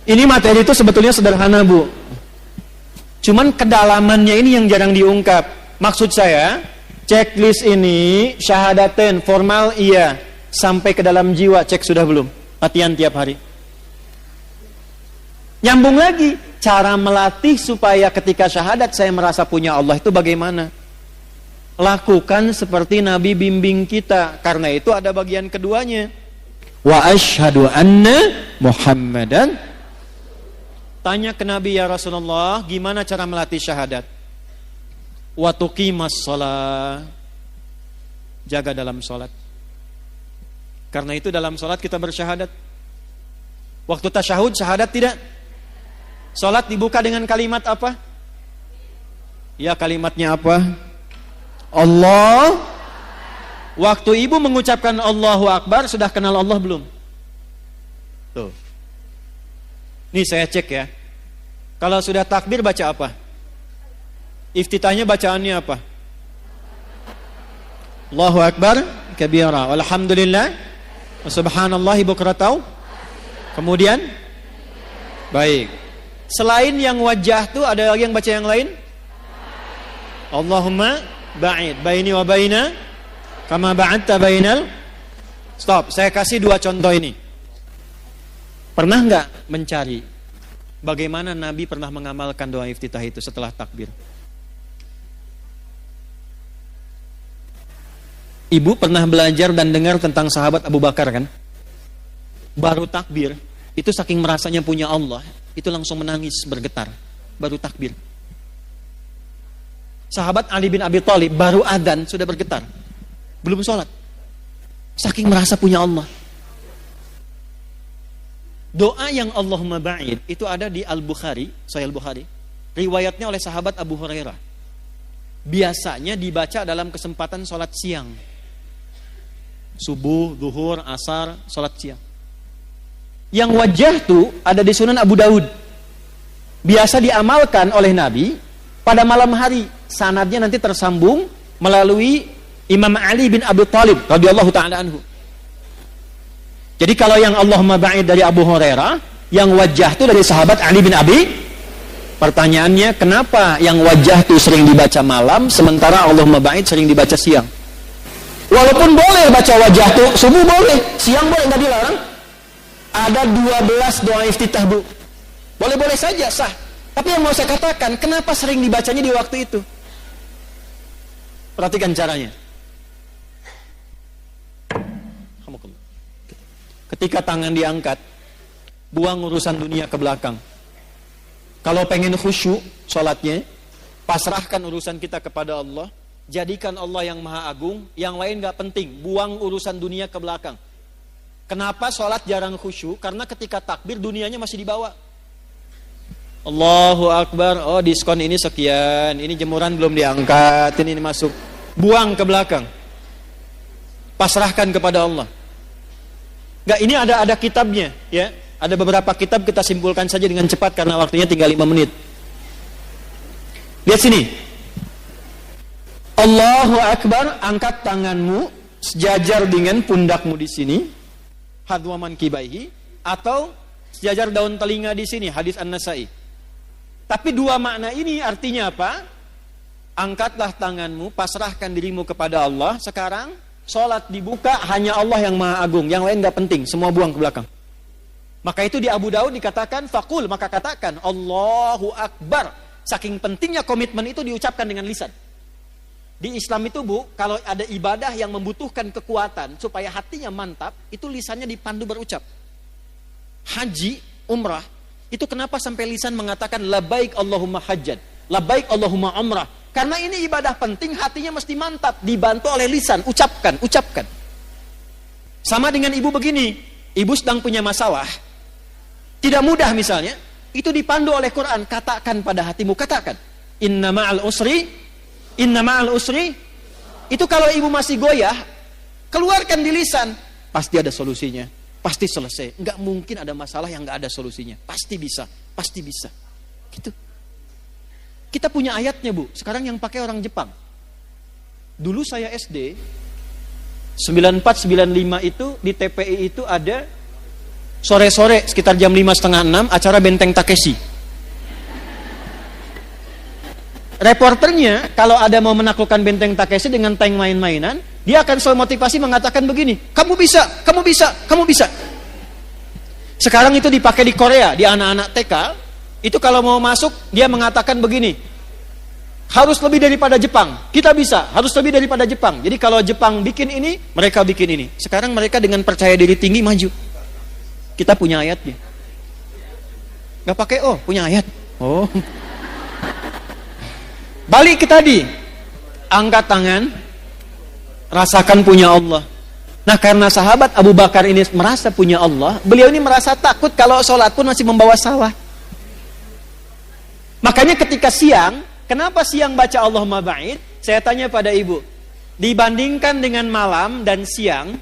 S2: Ini materi itu sebetulnya sederhana, Bu. Cuman kedalamannya ini yang jarang diungkap. Maksud saya,
S1: Checklist ini syahadaten formal iya, sampai ke dalam jiwa cek sudah belum? Latihan tiap hari. Nyambung lagi, cara melatih supaya ketika syahadat saya merasa punya Allah itu bagaimana? Lakukan seperti Nabi bimbing kita. Karena itu ada bagian keduanya. Wa asyhadu anna Muhammadan. Tanya ke Nabi, ya Rasulullah, gimana cara melatih syahadat? Wa tuqimas shalah. Jaga dalam salat. Karena itu dalam salat kita bersyahadat. Waktu tasyahud syahadat tidak? Salat dibuka dengan kalimat apa? Ya, kalimatnya apa? Allah. Waktu ibu mengucapkan Allahu Akbar, sudah kenal Allah belum? Tuh. Nih saya cek ya. Kalau sudah takbir baca apa? Iftitahnya bacaannya apa? Allahu Akbar kabira walhamdulillah wa subhanallahi bukratan. Kemudian baik. Selain yang wajah tuh ada lagi yang baca yang lain? Allahumma ba'id baini wa baina kama ba'adta bainal. Stop, saya kasih 2 contoh ini. Pernah enggak mencari bagaimana Nabi pernah mengamalkan doa iftitah itu setelah takbir? Ibu pernah belajar dan dengar tentang sahabat Abu Bakar kan? Baru takbir, itu saking merasanya punya Allah, itu langsung menangis bergetar. Baru takbir. Sahabat Ali bin Abi Thalib baru adzan sudah bergetar. Belum sholat. Saking merasa punya Allah. Doa yang Allahumma ba'id itu ada di Al-Bukhari, Sahih Al-Bukhari. Riwayatnya oleh sahabat Abu Hurairah. Biasanya dibaca dalam kesempatan sholat siang. Subuh, zuhur, asar, sholat siang. Yang wajah tuh ada di Sunan Abu Daud. Biasa diamalkan oleh Nabi pada malam hari. Sanadnya nanti tersambung melalui Imam Ali bin Abi Thalib radhiyallahu ta'ala anhu. Jadi kalau yang Allahumma ba'id dari Abu Hurairah, yang wajah tuh dari sahabat Ali bin Abi. Pertanyaannya, kenapa yang wajah tuh sering dibaca malam sementara Allahumma ba'id sering dibaca siang? Walaupun boleh baca wajah tuh, subuh boleh, siang boleh, nggak dilarang. Ada 12 doa iftitah, Bu. Boleh-boleh saja, sah. Tapi yang mau saya katakan, kenapa sering dibacanya di waktu itu? Perhatikan caranya. Ketika tangan diangkat, buang urusan dunia ke belakang. Kalau pengen khusyuk sholatnya, pasrahkan urusan kita kepada Allah. Jadikan Allah yang maha agung, yang lain gak penting. Buang urusan dunia ke belakang. Kenapa sholat jarang khusyuk? Karena ketika takbir dunianya masih dibawa. Allahu Akbar, oh diskon ini sekian, ini jemuran belum diangkat, ini masuk. Buang ke belakang. Pasrahkan kepada Allah. Gak, ini ada kitabnya ya. Ada beberapa kitab, kita simpulkan saja dengan cepat karena waktunya tinggal 5 menit. Lihat sini. Allahu Akbar, angkat tanganmu sejajar dengan pundakmu di sini, hadwa mankibaihi, atau sejajar daun telinga di sini, hadis An-Nasai. Tapi 2 makna ini artinya apa? Angkatlah tanganmu, pasrahkan dirimu kepada Allah. Sekarang salat dibuka, hanya Allah yang maha agung, yang lain gak penting, semua buang ke belakang. Maka itu di Abu Daud dikatakan faqul, maka katakan Allahu Akbar. Saking pentingnya komitmen itu diucapkan dengan lisan. Di Islam itu, Bu, kalau ada ibadah yang membutuhkan kekuatan supaya hatinya mantap, itu lisannya dipandu berucap. Haji, umrah, itu kenapa sampai lisan mengatakan labbaik Allahumma hajjan, labbaik Allahumma umrah? Karena ini ibadah penting, hatinya mesti mantap, dibantu oleh lisan, ucapkan. Sama dengan ibu begini, ibu sedang punya masalah, tidak mudah misalnya, itu dipandu oleh Quran, katakan pada hatimu, katakan inna ma'al usri. Itu kalau ibu masih goyah, keluarkan di lisan, pasti ada solusinya, pasti selesai. Enggak mungkin ada masalah yang enggak ada solusinya, pasti bisa gitu. Kita punya ayatnya, Bu. Sekarang yang pakai orang Jepang. Dulu saya SD 9495 itu di TPI itu ada sore-sore sekitar jam 5:30, 6 acara Benteng Takeshi.
S2: reporternya kalau ada mau menaklukkan benteng Takeshi dengan tank main-mainan, dia akan selalu motivasi mengatakan begini, kamu bisa, kamu bisa, kamu bisa. Sekarang itu dipakai di Korea, di anak-anak TK, itu kalau mau masuk, dia mengatakan begini, harus lebih daripada Jepang, kita bisa, harus lebih daripada Jepang. Jadi kalau Jepang bikin ini, mereka bikin ini. Sekarang mereka dengan percaya diri tinggi maju. Kita punya ayatnya. Gak pakai punya ayat. Oh. Balik ke tadi, angkat tangan, rasakan punya Allah. Nah, karena sahabat Abu Bakar ini merasa punya Allah, beliau ini merasa takut kalau sholat pun masih membawa salah. Makanya ketika siang, kenapa siang baca Allahumma ba'id? Saya tanya pada ibu, dibandingkan dengan malam dan siang,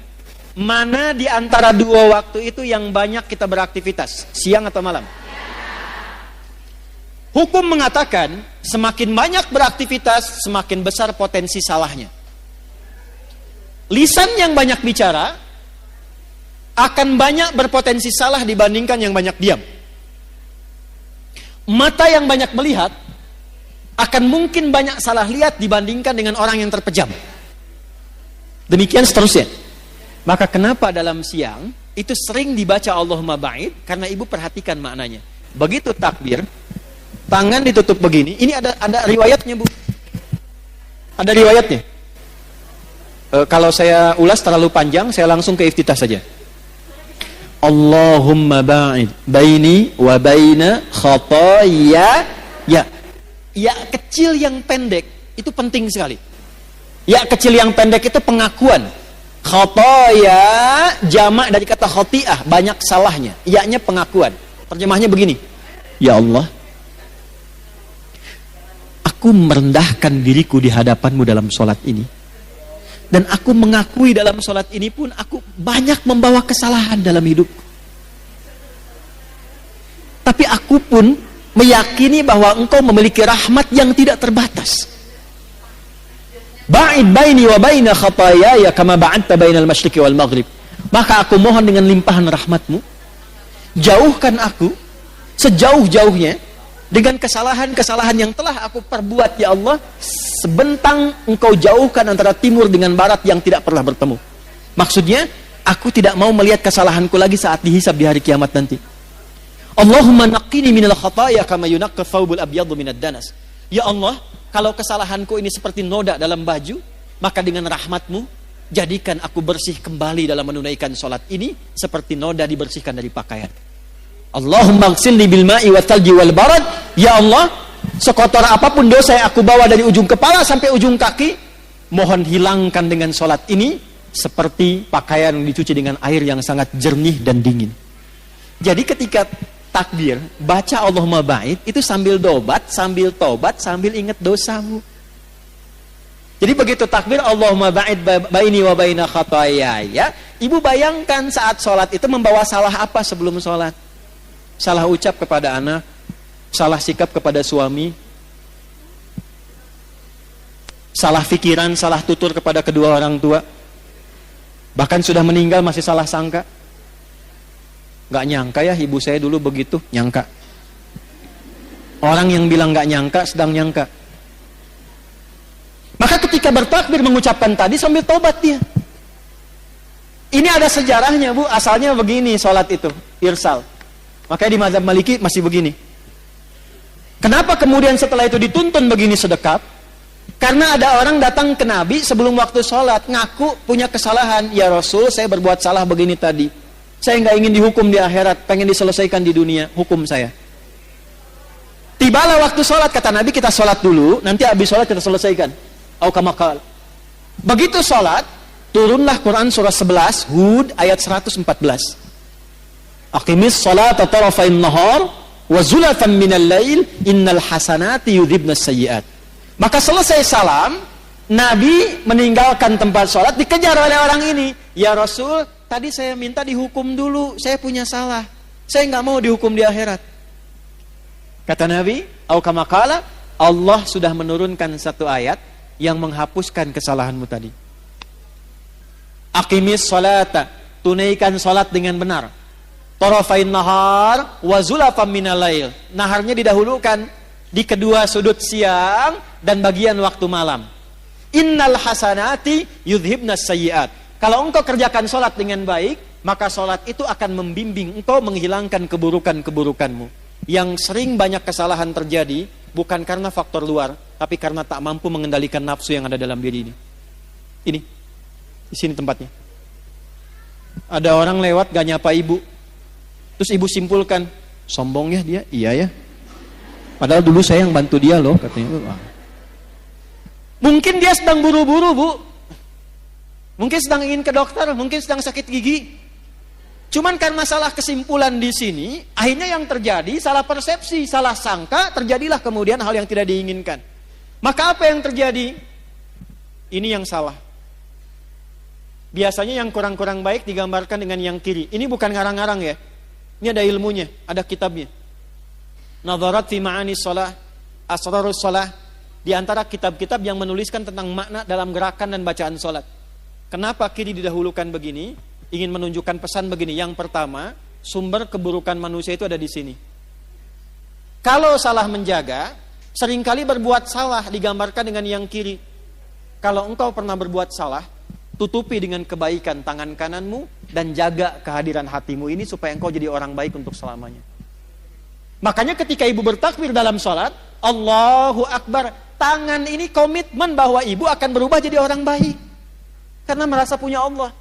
S2: mana di antara dua waktu itu yang banyak kita beraktivitas, siang atau malam? Hukum mengatakan, semakin banyak beraktivitas, semakin besar potensi salahnya. Lisan yang banyak bicara akan banyak berpotensi salah dibandingkan yang banyak diam. Mata yang banyak melihat akan mungkin banyak salah lihat dibandingkan dengan orang yang terpejam. Demikian seterusnya. Maka kenapa dalam siang itu sering dibaca Allahumma ba'id? Karena ibu perhatikan maknanya. Begitu takbir, tangan ditutup begini. Ini ada riwayatnya, Bu. Ada riwayatnya. Kalau saya ulas terlalu panjang, saya langsung ke iftitah saja. Allahumma ba'id baini wa baina khataaya. Ya kecil yang pendek itu penting sekali. Ya kecil yang pendek itu pengakuan. Khataaya jamak dari kata khati'ah, banyak salahnya. Ya-nya pengakuan. Terjemahnya begini. Ya Allah, aku merendahkan diriku di hadapanmu dalam sholat ini. Dan aku mengakui dalam sholat ini pun aku banyak membawa kesalahan dalam hidupku. Tapi aku pun meyakini bahwa engkau memiliki rahmat yang tidak terbatas. Ba'id baini wa baina khataaya kama ba'adta bainal masyriqi wal maghrib. Maka aku mohon dengan limpahan rahmatmu, jauhkan aku sejauh-jauhnya dengan kesalahan-kesalahan yang telah aku perbuat, ya Allah. Sebentang engkau jauhkan antara timur dengan barat yang tidak pernah bertemu. Maksudnya, aku tidak mau melihat kesalahanku lagi saat dihisab di hari kiamat nanti. Allahumma naqqini minal khataaya kama yunaqqa thawbul abyadu minad danas. Ya Allah, kalau kesalahanku ini seperti noda dalam baju, maka dengan rahmatmu jadikan aku bersih kembali dalam menunaikan sholat ini seperti noda dibersihkan dari pakaian. Allahumma ghsilni bil ma'i wa thalji wal barad. Ya Allah, sekotor apapun dosa yang aku bawa dari ujung kepala sampai ujung kaki, mohon hilangkan dengan sholat ini seperti pakaian yang dicuci dengan air yang sangat jernih dan dingin. Jadi ketika takbir, baca Allahumma ba'id, itu sambil dobat, sambil tobat, sambil ingat dosamu. Jadi begitu takbir Allahumma ba'id baini wa baina khataaya, ibu bayangkan saat sholat itu membawa salah apa sebelum sholat? Salah ucap kepada anak, salah sikap kepada suami, salah pikiran, salah tutur kepada kedua orang tua, bahkan sudah meninggal masih salah sangka. Gak nyangka ya ibu saya dulu begitu, nyangka. Orang yang bilang gak nyangka sedang nyangka. Maka ketika bertakbir mengucapkan tadi sambil tobat dia. Ini ada sejarahnya, Bu. Asalnya begini sholat itu, irsal. Makanya di mazhab Maliki masih begini. Kenapa kemudian setelah itu dituntun begini sedekap? Karena ada orang datang ke Nabi sebelum waktu sholat, ngaku punya kesalahan. Ya Rasul, saya berbuat salah begini tadi. Saya nggak ingin dihukum di akhirat, pengen diselesaikan di dunia, hukum saya. Tibalah waktu sholat, kata Nabi, kita sholat dulu, nanti habis sholat kita selesaikan. Au kama qala. Begitu sholat, turunlah Quran surah 11, Hud ayat 114. Aqimis sholata tarafain nahar wa zulafan minal lail innal hasanati yudhibnas sayyi'at. Maka selesai salam, Nabi meninggalkan tempat sholat, dikejar oleh orang ini. Ya Rasul, tadi saya minta dihukum dulu, saya punya salah. Saya nggak mau dihukum di akhirat. Kata Nabi, au kama qala, Allah sudah menurunkan satu ayat yang menghapuskan kesalahanmu tadi. Aqimis sholata, tunaikan sholat dengan benar. Tarafain nahar wa zulafam minal lail. Naharnya didahulukan, di kedua sudut siang dan bagian waktu malam. Innal hasanati yudhibnas sayyiat. Kalau engkau kerjakan sholat dengan baik, maka sholat itu akan membimbing engkau menghilangkan keburukan-keburukanmu. Yang sering banyak kesalahan terjadi bukan karena faktor luar, tapi karena tak mampu mengendalikan nafsu yang ada dalam diri ini. Ini, di sini tempatnya. Ada orang lewat gak nyapa ibu, terus ibu simpulkan, sombong ya dia, iya ya. Padahal dulu saya yang bantu dia loh, katanya. Mungkin dia sedang buru-buru, Bu. Mungkin sedang ingin ke dokter, mungkin sedang sakit gigi. Cuman karena salah kesimpulan di sini, akhirnya yang terjadi salah persepsi, salah sangka, terjadilah kemudian hal yang tidak diinginkan. Maka apa yang terjadi? Ini yang salah. Biasanya yang kurang-kurang baik digambarkan dengan yang kiri. Ini bukan ngarang-ngarang ya. Ini ada ilmunya, ada kitabnya. Nadharat fi ma'ani shalah, asrarus shalah. Di antara kitab-kitab yang menuliskan tentang makna dalam gerakan dan bacaan salat. Kenapa kiri didahulukan begini? Ingin menunjukkan pesan begini. Yang pertama, sumber keburukan manusia itu ada di sini. Kalau salah menjaga, seringkali berbuat salah digambarkan dengan yang kiri. Kalau engkau pernah berbuat salah, tutupi dengan kebaikan tangan kananmu dan jaga kehadiran hatimu ini supaya engkau jadi orang baik untuk selamanya. Makanya ketika ibu bertakbir dalam sholat, Allahu Akbar, tangan ini komitmen bahwa ibu akan berubah jadi orang baik. Karena merasa punya Allah.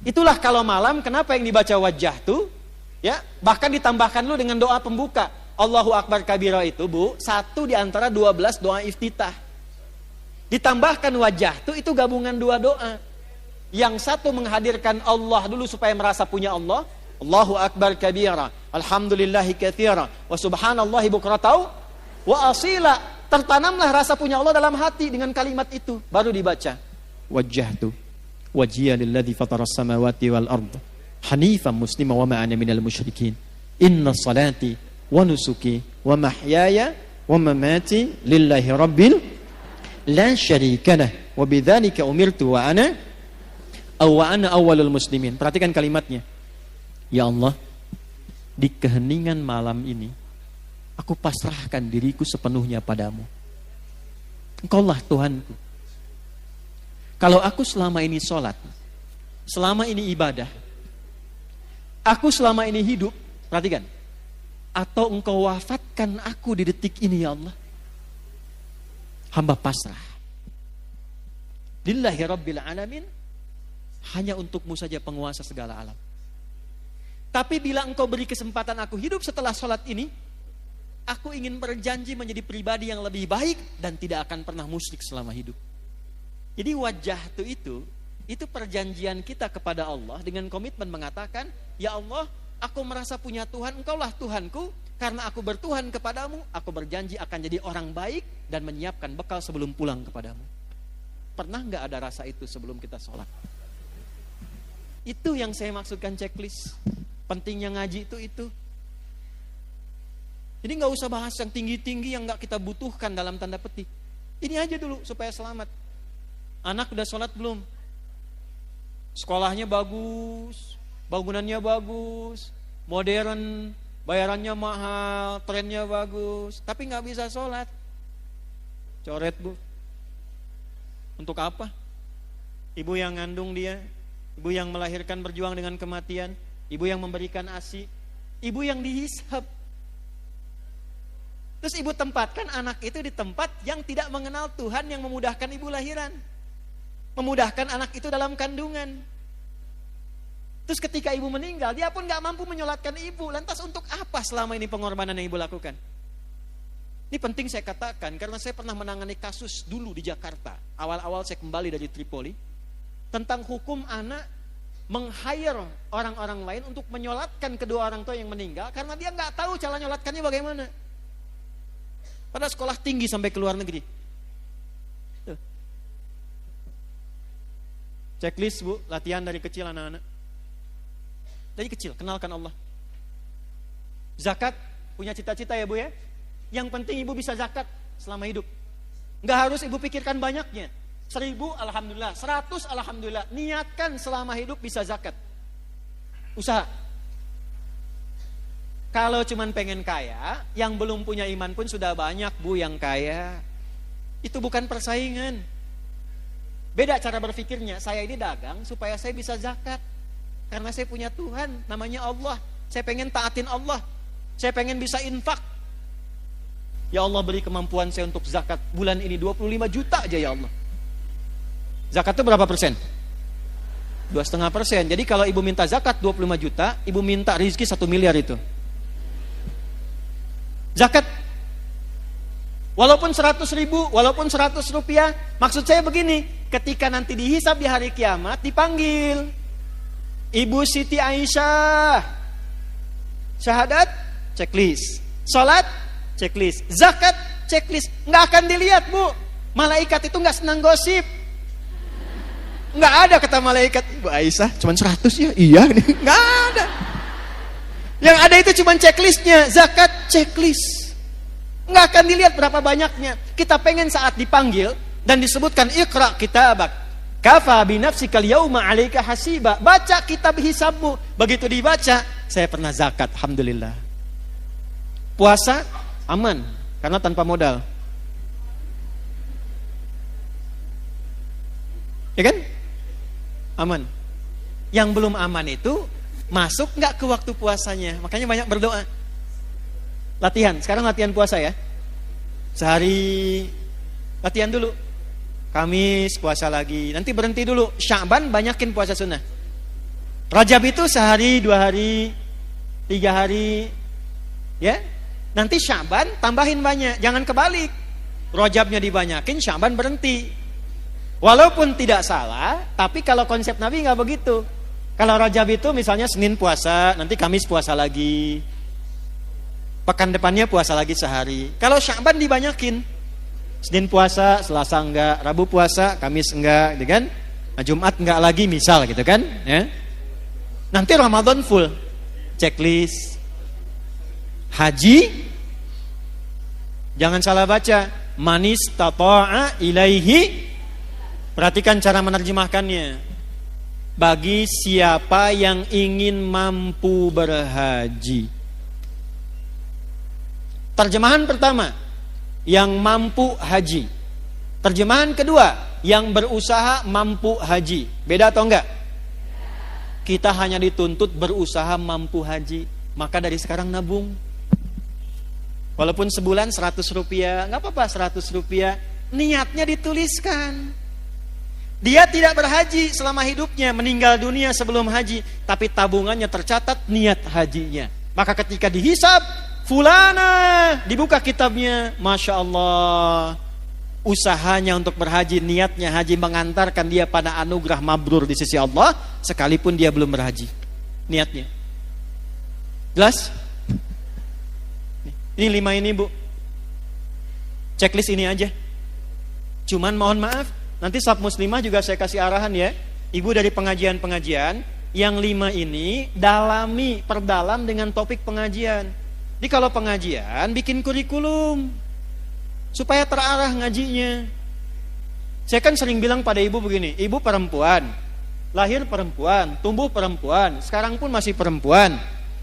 S2: Itulah kalau malam kenapa yang dibaca wajah tuh, ya, bahkan ditambahkan dulu dengan doa pembuka. Allahu Akbar kabira itu, Bu, satu di antara 12 doa iftitah. Ditambahkan wajah itu gabungan dua doa. Yang satu menghadirkan Allah dulu supaya merasa punya Allah. Allahu Akbar kabira, alhamdulillahi katsira, wa subhanallahi bukratan wa asila. Tertanamlah rasa punya Allah dalam hati dengan kalimat itu. Baru dibaca. Wajjahtu wajhiya lilladzi fataras samawati wal ardh hanifan muslima wa ma ana minal musyrikin. Inna salati wa nusuki wa mahyaya wa mamati lillahi rabbil la syarika lah wa bidzalika umirtu wa ana awwalul muslimin. Perhatikan kalimatnya. Ya Allah, di keheningan malam ini aku pasrahkan diriku sepenuhnya padamu. Engkaulah Tuhanku. Kalau aku selama ini sholat, selama ini ibadah, aku selama ini hidup, perhatikan, atau engkau wafatkan aku di detik ini ya Allah, hamba pasrah. Lillahi rabbil alamin, hanya untukmu saja penguasa segala alam. Tapi bila engkau beri kesempatan aku hidup setelah sholat ini, aku ingin berjanji menjadi pribadi yang lebih baik dan tidak akan pernah musyrik selama hidup. Jadi wajah itu perjanjian kita kepada Allah dengan komitmen mengatakan, ya Allah, aku merasa punya Tuhan, engkaulah Tuhanku, karena aku bertuhan kepadamu, aku berjanji akan jadi orang baik dan menyiapkan bekal sebelum pulang kepadamu. Pernah gak ada rasa itu sebelum kita sholat? Itu yang saya maksudkan checklist. Pentingnya ngaji itu. Jadi gak usah bahas yang tinggi-tinggi yang gak kita butuhkan dalam tanda petik. Ini aja dulu supaya selamat. Anak udah sholat belum? Sekolahnya bagus, bangunannya bagus, modern, bayarannya mahal, trennya bagus, tapi gak bisa sholat. Coret, Bu. Untuk apa? Ibu yang ngandung dia, ibu yang melahirkan berjuang dengan kematian, ibu yang memberikan ASI, ibu yang dihisab. Terus ibu tempatkan anak itu di tempat yang tidak mengenal Tuhan yang memudahkan ibu lahiran, memudahkan anak itu dalam kandungan. Terus ketika ibu meninggal, dia pun gak mampu menyolatkan ibu. Lantas untuk apa selama ini pengorbanan yang ibu lakukan? Ini penting saya katakan, karena saya pernah menangani kasus dulu di Jakarta. Awal-awal saya kembali dari Tripoli, tentang hukum anak meng-hire orang-orang lain untuk menyolatkan kedua orang tua yang meninggal, karena dia gak tahu cara nyolatkannya bagaimana. Pada sekolah tinggi sampai ke luar negeri. Tuh. Checklist, Bu, latihan dari kecil anak-anak. Dari kecil, kenalkan Allah. Zakat, punya cita-cita ya Bu ya. Yang penting ibu bisa zakat selama hidup. Nggak harus ibu pikirkan banyaknya. 1000 alhamdulillah, 100 alhamdulillah. Niatkan selama hidup bisa zakat. Usaha. Kalau cuman pengen kaya, yang belum punya iman pun sudah banyak Bu yang kaya. Itu bukan persaingan. Beda cara berpikirnya. Saya ini dagang supaya saya bisa zakat. Karena saya punya Tuhan, namanya Allah. Saya pengen taatin Allah. Saya pengen bisa infak. Ya Allah, beri kemampuan saya untuk zakat. Bulan ini 25 juta aja ya Allah. Zakat itu berapa persen? 2,5%. Jadi kalau ibu minta zakat 25 juta, ibu minta rezeki 1 miliar itu. Zakat walaupun 100 ribu, walaupun 100 rupiah, maksud saya begini, ketika nanti dihisab di hari kiamat, dipanggil Ibu Siti Aisyah, syahadat, checklist, salat, checklist, zakat, checklist. Nggak akan dilihat Bu, malaikat itu nggak senang gosip. Nggak ada kata malaikat, Ibu Aisyah cuma 100 ya, iya, nggak ada. Yang ada itu cuma checklistnya, zakat, checklist. Nggak akan dilihat berapa banyaknya. Kita pengen saat dipanggil dan disebutkan Iqra kitabak, kafa binafsikal yauma 'alaika hasiba. Baca kitab hisabmu. Begitu dibaca, saya pernah zakat, alhamdulillah. Puasa aman karena tanpa modal. Ya kan? Aman. Yang belum aman itu masuk nggak ke waktu puasanya. Makanya banyak berdoa. Latihan, sekarang latihan puasa ya. Sehari latihan dulu. Kamis puasa lagi, nanti berhenti dulu. Sya'ban banyakin puasa sunnah. Rajab itu sehari, 2 hari, 3 hari. Ya. Nanti Sya'ban tambahin banyak. Jangan kebalik. Rajabnya dibanyakin, Sya'ban berhenti. Walaupun tidak salah, tapi kalau konsep Nabi nggak begitu. Kalau Rajab itu misalnya Senin puasa, nanti Kamis puasa lagi. Pekan depannya puasa lagi sehari. Kalau Sya'ban dibanyakin. Senin puasa, Selasa enggak, Rabu puasa, Kamis enggak, gitu kan? Nah, Jumat enggak lagi misal gitu kan, ya. Nanti Ramadan full. Checklist. Haji jangan salah baca. Manis tata'a ilaihi. Perhatikan cara menerjemahkannya. Bagi siapa yang ingin mampu berhaji. Terjemahan pertama, yang mampu haji. Terjemahan kedua, yang berusaha mampu haji. Beda atau enggak? Kita hanya dituntut berusaha mampu haji. Maka dari sekarang nabung. Walaupun sebulan 100 rupiah, enggak apa-apa 100 rupiah. Niatnya dituliskan. Dia tidak berhaji selama hidupnya, meninggal dunia sebelum haji, tapi tabungannya tercatat niat hajinya. Maka ketika dihisab, fulana, dibuka kitabnya, Masya Allah, usahanya untuk berhaji, niatnya haji mengantarkan dia pada anugerah mabrur di sisi Allah, sekalipun dia belum berhaji. Niatnya. Jelas? Ini 5 ini Bu. Checklist ini aja. Cuman mohon maaf, nanti Sab Muslimah juga saya kasih arahan ya. Ibu dari pengajian-pengajian, yang 5 ini dalami, perdalam dengan topik pengajian. Jadi kalau pengajian bikin kurikulum supaya terarah ngajinya. Saya kan sering bilang pada ibu begini, ibu perempuan, lahir perempuan, tumbuh perempuan, sekarang pun masih perempuan,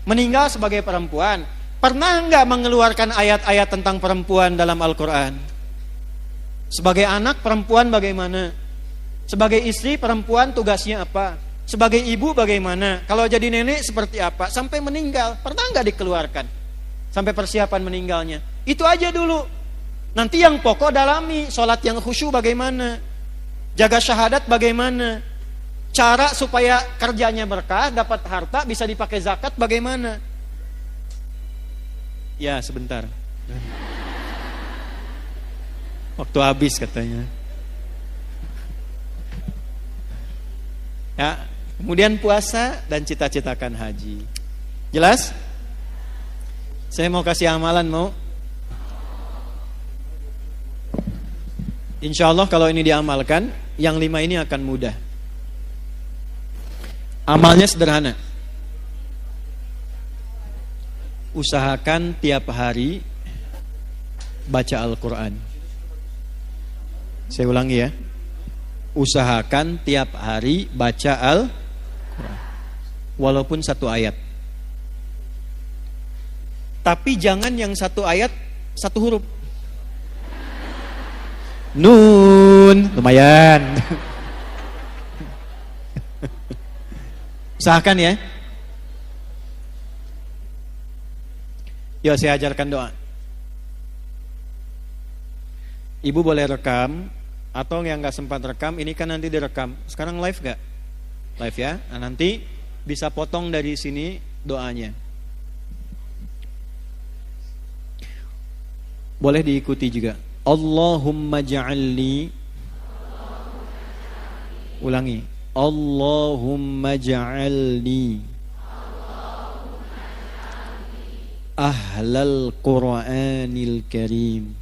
S2: meninggal sebagai perempuan. Pernah enggak mengeluarkan ayat-ayat tentang perempuan dalam Al-Quran? Sebagai anak perempuan bagaimana? Sebagai istri perempuan tugasnya apa? Sebagai ibu bagaimana? Kalau jadi nenek seperti apa? Sampai meninggal, pernah enggak dikeluarkan? Sampai persiapan meninggalnya. Itu aja dulu. Nanti yang pokok dalami, sholat yang khusyuk bagaimana? Jaga syahadat bagaimana? Cara supaya kerjanya berkah, dapat harta, bisa dipakai zakat bagaimana? Ya, sebentar. Waktu habis katanya. Ya, kemudian puasa dan cita-citakan haji. Jelas? Saya mau kasih amalan, mau? Insya Allah kalau ini diamalkan, yang 5 ini akan mudah. Amalnya sederhana. Usahakan tiap hari baca Al-Quran. Saya ulangi ya. Usahakan tiap hari baca Al-Quran. Walaupun 1 ayat.
S1: Tapi jangan yang satu ayat satu huruf.
S2: Nun, lumayan.
S1: Usahakan ya. Yuk saya ajarkan doa. Ibu boleh rekam, atau yang gak sempat rekam, ini kan nanti direkam. Sekarang live gak? Live ya. Nah, nanti bisa potong dari sini doanya. Boleh diikuti juga. Allahumma ja'alni. Ulangi. Allahumma ja'alni ahlal Qur'anil Karim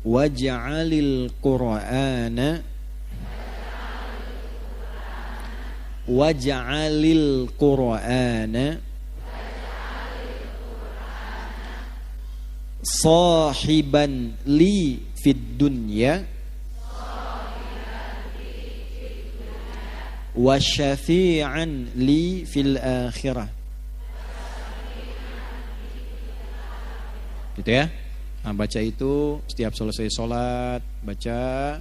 S1: waj'alil Qur'ana sahiban li fid dunya wa syafi'an li fil akhirah. Gitu ya. Nah, baca itu setiap selesai sholat, baca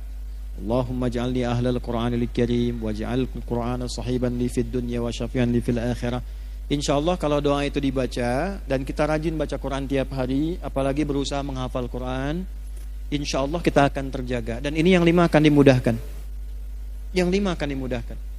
S1: Allahumma ja'alni ahlal Qur'anil Karim waj'al Qur'ana sahiban li fid dunya wa syafi'an li fil akhirah. Insyaallah kalau doa itu dibaca dan kita rajin baca Quran tiap hari, apalagi berusaha menghafal Quran, insyaallah kita akan terjaga. Dan ini yang 5 akan dimudahkan. Yang 5 akan dimudahkan.